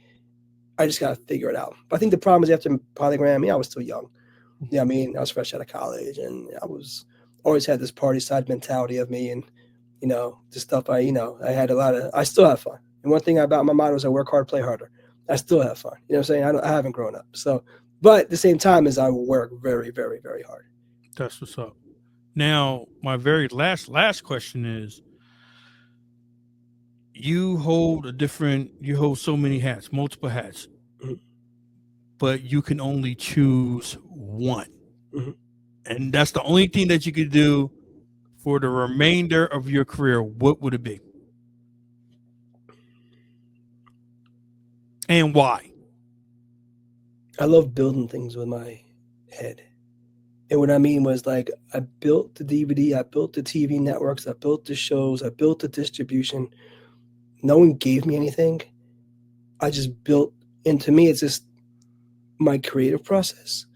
I just got to figure it out. But I think the problem is after Polygram, I was still young. I was fresh out of college, and I was always had this party side mentality of me, and the stuff I had I still have fun. And one thing about my motto is I work hard, play harder. I still have fun. You know what I'm saying? I haven't grown up. So, but at the same time, as I work very, very, very hard.
That's what's up. Now, my very last question is, you hold so many hats, multiple hats, but you can only choose one. And that's the only thing that you could do for the remainder of your career. What would it be? And why?
I love building things with my head. And what I mean was, like, I built the DVD, I built the TV networks, I built the shows, I built the distribution. No one gave me anything. I just built, and to me, it's just my creative process.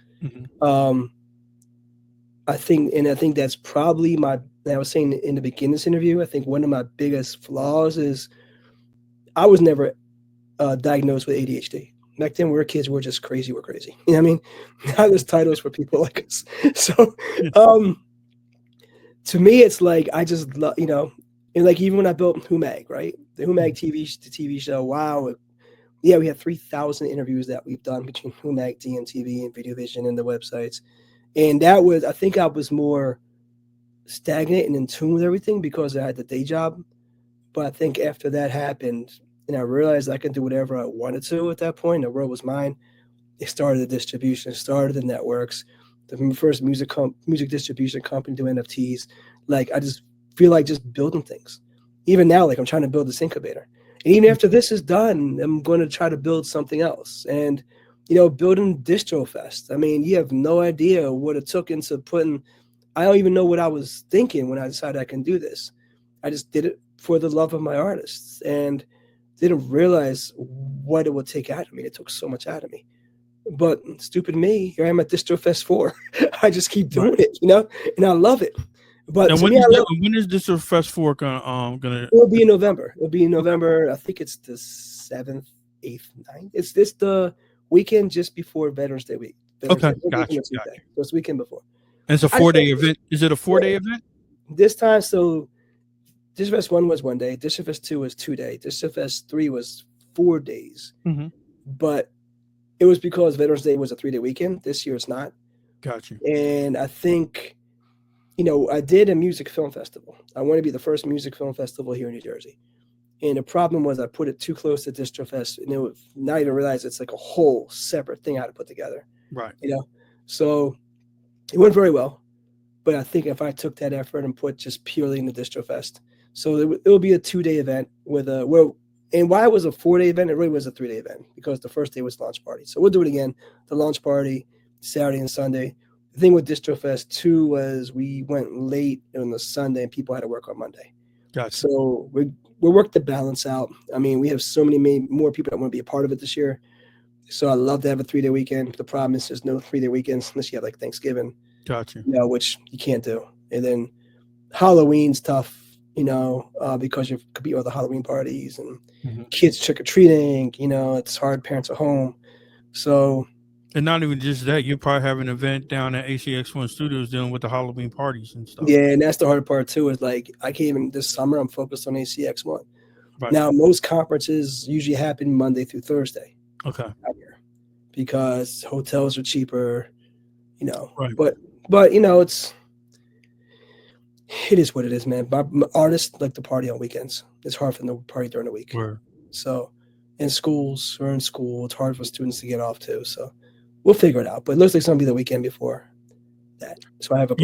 I think that's probably I was saying in the beginning of this interview, I think one of my biggest flaws is I was never diagnosed with ADHD. Back then, we were kids, we're just crazy. We're crazy. You know what I mean? Now there's titles for people like us. So, to me, it's like, I just love, and like, even when I built WHOMAG, right? The WHOMAG TV show, wow. Yeah, we had 3,000 interviews that we've done between WHOMAG, DMTV, and Video Vision, and the websites. And I think I was more stagnant and in tune with everything because I had the day job. But I think after that happened, and I realized I could do whatever I wanted to at that point, the world was mine. It started the distribution, it started the networks, the first music distribution company doing NFTs. Like, I just feel like just building things. Even now, like, I'm trying to build this incubator. And even after this is done, I'm going to try to build something else. And, building DistroFest. I mean, you have no idea what it took into putting, I don't even know what I was thinking when I decided I can do this. I just did it for the love of my artists and didn't realize what it would take out of me. It took so much out of me. But stupid me, here I am at DistroFest 4. I just keep doing it, and I love it. But
now, when is DistroFest 4 gonna?
It'll be in November. It'll be in November. I think it's the 7th, 8th, 9th. It's the weekend just before Veterans Day week.
Okay, gotcha.
So it's the weekend before.
And it's a 4-day event. Is it a 4-day event?
This time, so DistroFest 1 was 1 day. DistroFest 2 was 2 days. DistroFest 3 was 4 days. But it was because Veterans Day was a 3-day weekend. This year it's not.
Gotcha.
And I think, I did a music film festival. I want to be the first music film festival here in New Jersey. And the problem was I put it too close to DistroFest, and it would not even realize it's like a whole separate thing I had to put together.
Right.
So it went very well. But I think if I took that effort and put just purely in the DistroFest, so it will be a 2-day event and why it was a 4-day event, it really was a 3-day event, because the first day was launch party. So we'll do it again, the launch party, Saturday and Sunday. The thing with DistroFest 2 was we went late on the Sunday and people had to work on Monday.
Gotcha.
So we worked the balance out. I mean, we have so many more people that want to be a part of it this year So I love to have a 3-day weekend. The problem is there's no 3-day weekends unless you have like Thanksgiving,
Gotcha.
which you can't do. And then Halloween's tough, because you could be all the Halloween parties and kids trick or treating. It's hard. Parents are home, so.
And not even just that, you probably have an event down at ACX1 Studios dealing with the Halloween parties and stuff.
Yeah, and that's the hard part too. Is like I came in this summer. I'm focused on ACX1.
Right.
Now most conferences usually happen Monday through Thursday.
Okay.
Out here, because hotels are cheaper,
Right.
But it is what it is, man. But artists like to party on weekends. It's hard for them to party during the week.
Sure.
So, in schools or in school, it's hard for students to get off too. So, we'll figure it out. But it looks like it's gonna be the weekend before that. So I have a.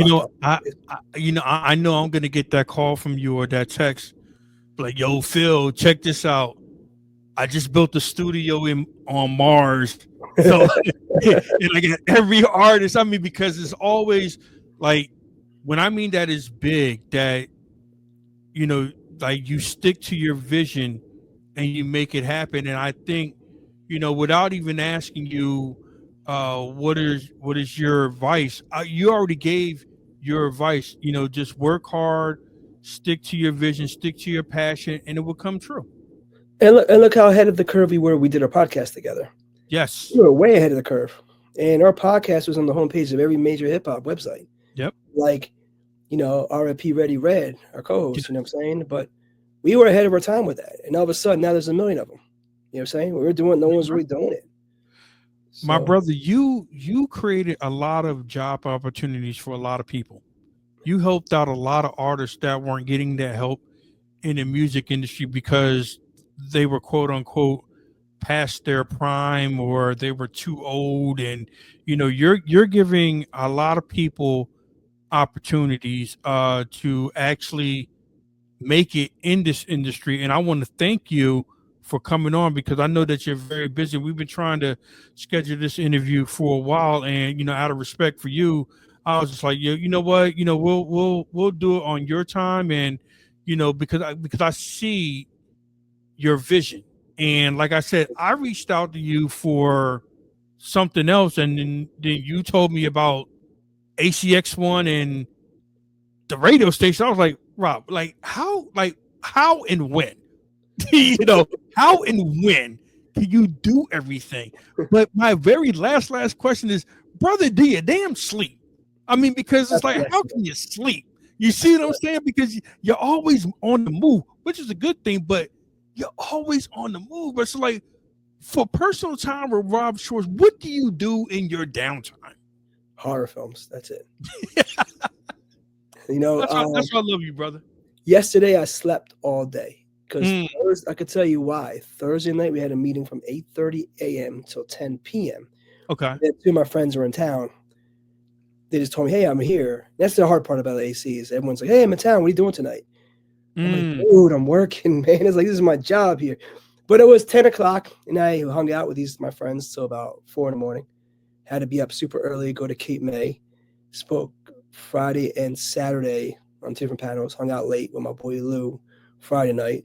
I know I'm gonna get that call from you or that text, like, yo, Phil, check this out. I just built a studio on Mars. So and I get every artist. I mean, because it's always like when I mean that is big, that like you stick to your vision and you make it happen. And I think, without even asking you what is your advice, you already gave your advice. Just work hard, stick to your vision, stick to your passion, and it will come true.
And look how ahead of the curve we were. We did our podcast together.
Yes.
We were way ahead of the curve. And our podcast was on the homepage of every major hip hop website.
Yep.
Like, RIP Ready Red, our co-host, you know what I'm saying? But we were ahead of our time with that. And all of a sudden, now there's a million of them. You know what I'm saying? We were doing, no one's really doing it. So,
my brother, you created a lot of job opportunities for a lot of people. You helped out a lot of artists that weren't getting that help in the music industry because they were quote unquote past their prime or they were too old. And you're giving a lot of people opportunities to actually make it in this industry. And I want to thank you for coming on because I know that you're very busy. We've been trying to schedule this interview for a while, and out of respect for you, I was just like, you know what, we'll do it on your time, and because I see your vision. And like I said, I reached out to you for something else, and then you told me about ACX1 and the radio station. I was like, Rob, how and when? How and when can you do everything? But my very last question is, brother, do you damn sleep? I mean, because it's like, how can you sleep? You see what I'm saying? Because you're always on the move, which is a good thing, but you're always on the move. But it's like, for personal time with Rob Schwartz, what do you do in your downtime?
Horror films. That's it.
That's why I love you, brother.
Yesterday, I slept all day because I could tell you why. Thursday night, we had a meeting from 8:30 a.m. till 10 p.m.
Okay.
And two of my friends were in town. They just told me, hey, I'm here. That's the hard part about AC is everyone's like, hey, I'm in town. What are you doing tonight? I'm like, dude, I'm working, man. It's like, this is my job here. But it was 10 o'clock, and I hung out with my friends till about 4 in the morning. Had to be up super early, go to Cape May. Spoke Friday and Saturday on different panels. Hung out late with my boy Lou Friday night.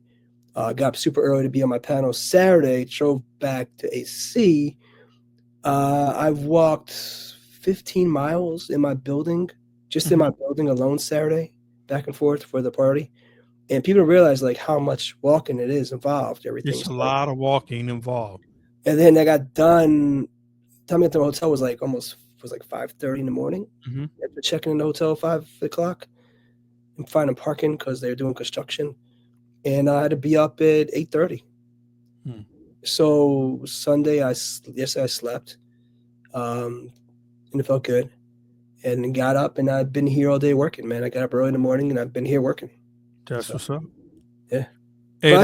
Got up super early to be on my panel Saturday. Drove back to AC. I've walked 15 miles in my building, just in my building alone Saturday, back and forth for the party. And people realize how much walking it is involved. Everything's
a lot of walking involved.
And then I got done. Time at the hotel was 5:30 in the morning. After checking in the hotel at 5 o'clock and finding parking because they're doing construction. And I had to be up at 8:30. So Sunday, yesterday I slept. And it felt good. And got up, and I've been here all day working, man. I got up early in the morning, and I've been here working.
That's what's up.
Yeah.
Hey,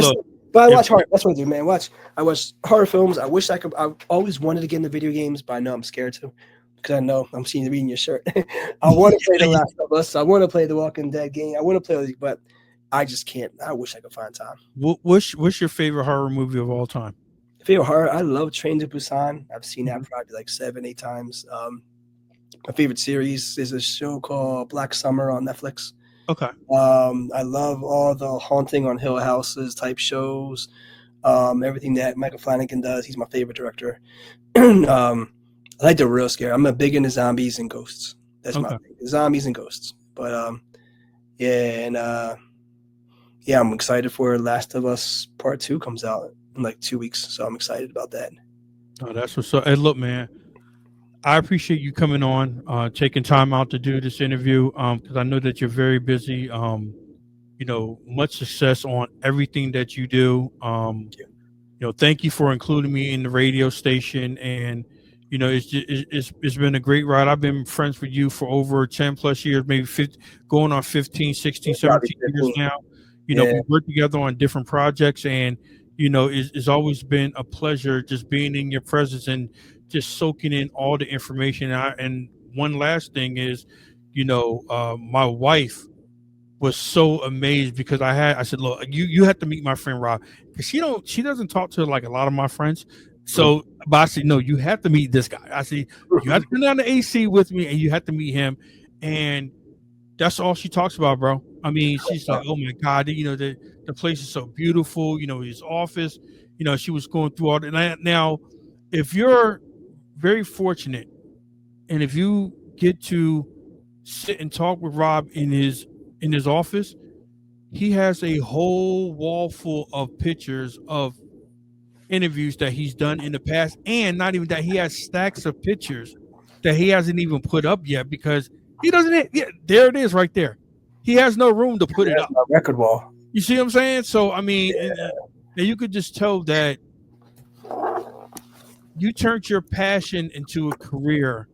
but I watch horror. That's what I do, man. I watch horror films. I wish I could. I always wanted to get into video games, but I know I'm scared to because I know I'm seeing you reading your shirt. I want to play The Last of Us. I want to play the Walking Dead game. I want to play, but I just can't. I wish I could find time.
What's your favorite horror movie of all time?
Favorite horror? I love Train to Busan. I've seen that probably 7-8 times. My favorite series is a show called Black Summer on Netflix.
Okay.
I love all the Haunting on Hill Houses type shows. Everything that Michael Flanagan does, he's my favorite director. I like the real scare. I'm a big into zombies and ghosts. That's my thing. Zombies and ghosts. But yeah, I'm excited for Last of Us Part 2 comes out in like 2 weeks, so I'm excited about that.
Oh, that's what's up. Hey, look, man, I appreciate you coming on, taking time out to do this interview, because I know that you're very busy. You know, much success on everything that you do. You know, thank you for including me in the radio station, and you know, it's been a great ride. I've been friends with you for over 10 plus years, maybe 50, going on 15, 16, 17 years now. You know, we work together on different projects, and you know, it's always been a pleasure just being in your presence and just soaking in all the information. And one last thing is, you know, my wife was so amazed because I said, look, you have to meet my friend Rob, because she doesn't talk to like a lot of my friends. So, but I said, no, you have to meet this guy. I said, you have to come down to AC with me, and you have to meet him. And that's all she talks about, bro. I mean, she's like, oh my God, you know, the place is so beautiful. You know, his office, you know, she was going through all that. Now, if you're very fortunate, and if you get to sit and talk with Rob in his office, he has a whole wall full of pictures of interviews that he's done in the past, and not even that, he has stacks of pictures that he hasn't even put up yet because he doesn't. Yeah, there it is, right there. He has no room to put it up.
Record wall.
You see what I'm saying? So I mean, and you could just tell that you turned your passion into a career,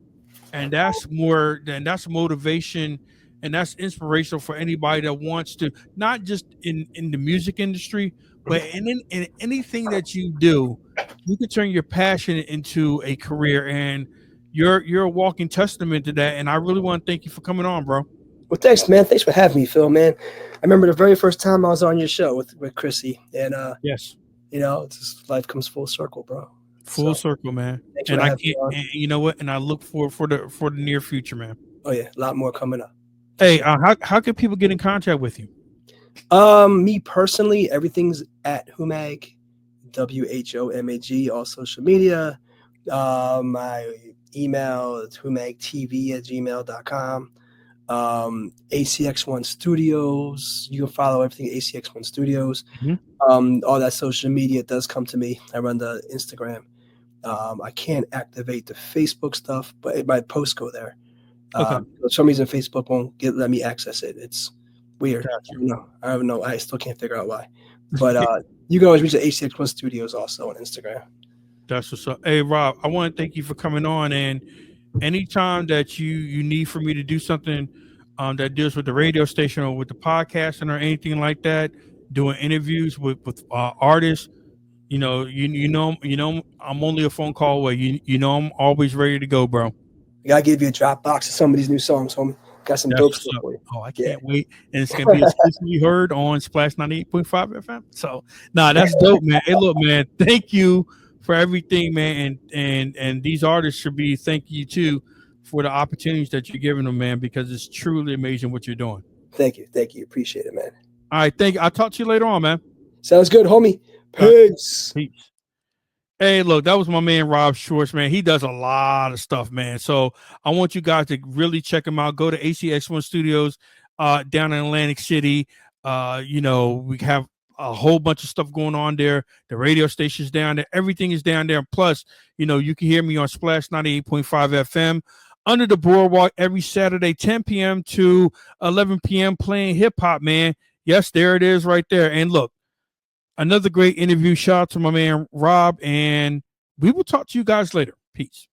and that's motivation, and that's inspirational for anybody that wants to, not just in the music industry, but in anything that you do. You can turn your passion into a career, and you're a walking testament to that. And I really want to thank you for coming on, bro.
Well, thanks, man. Thanks for having me, Phil, man. I remember the very first time I was on your show with Chrissy, and
yes,
you know, it's just, life comes full circle, bro.
Full circle, man. And I can't, and you know what? And I look forward for the near future, man.
Oh yeah, a lot more coming up.
Hey, how can people get in contact with you?
Me personally, everything's at WHOMAG, WHOMAG, all social media. My email is WHOMAGTV@gmail.com. ACX1 Studios. You can follow everything ACX1 Studios. All that social media does come to me. I run the Instagram. I can't activate the Facebook stuff, but my posts go there. For some reason, Facebook won't let me access it. It's weird. I don't know. I still can't figure out why. But you can always reach the ACX1 Studios also on Instagram.
That's what's up. Hey, Rob, I want to thank you for coming on. And anytime that you need for me to do something that deals with the radio station or with the podcasting or anything like that, doing interviews with artists, you know, I'm only a phone call away. You know, I'm always ready to go, bro.
I gotta give you a Dropbox of some of these new songs, homie. Got some dope stuff for you.
Oh, I can't wait. And it's gonna be exclusively heard on Splash 98.5 FM. So that's dope, man. Hey, look, man, thank you for everything, man. And these artists should be thanking you too for the opportunities that you're giving them, man, because it's truly amazing what you're doing.
Thank you. Appreciate it, man.
All right, thank you. I'll talk to you later on, man.
Sounds good, homie. Peace.
Peace. Hey, look, that was my man Rob Schwartz, man. He does a lot of stuff, man. So I want you guys to really check him out. Go to ACX1 Studios down in Atlantic City. You know, we have a whole bunch of stuff going on there. The radio station's down there. Everything is down there. Plus, you know, you can hear me on Splash 98.5 FM under the boardwalk every Saturday, 10 p.m. to 11 p.m. playing hip hop, man. Yes, there it is right there. And look, another great interview. Shout out to my man Rob, and we will talk to you guys later. Peace.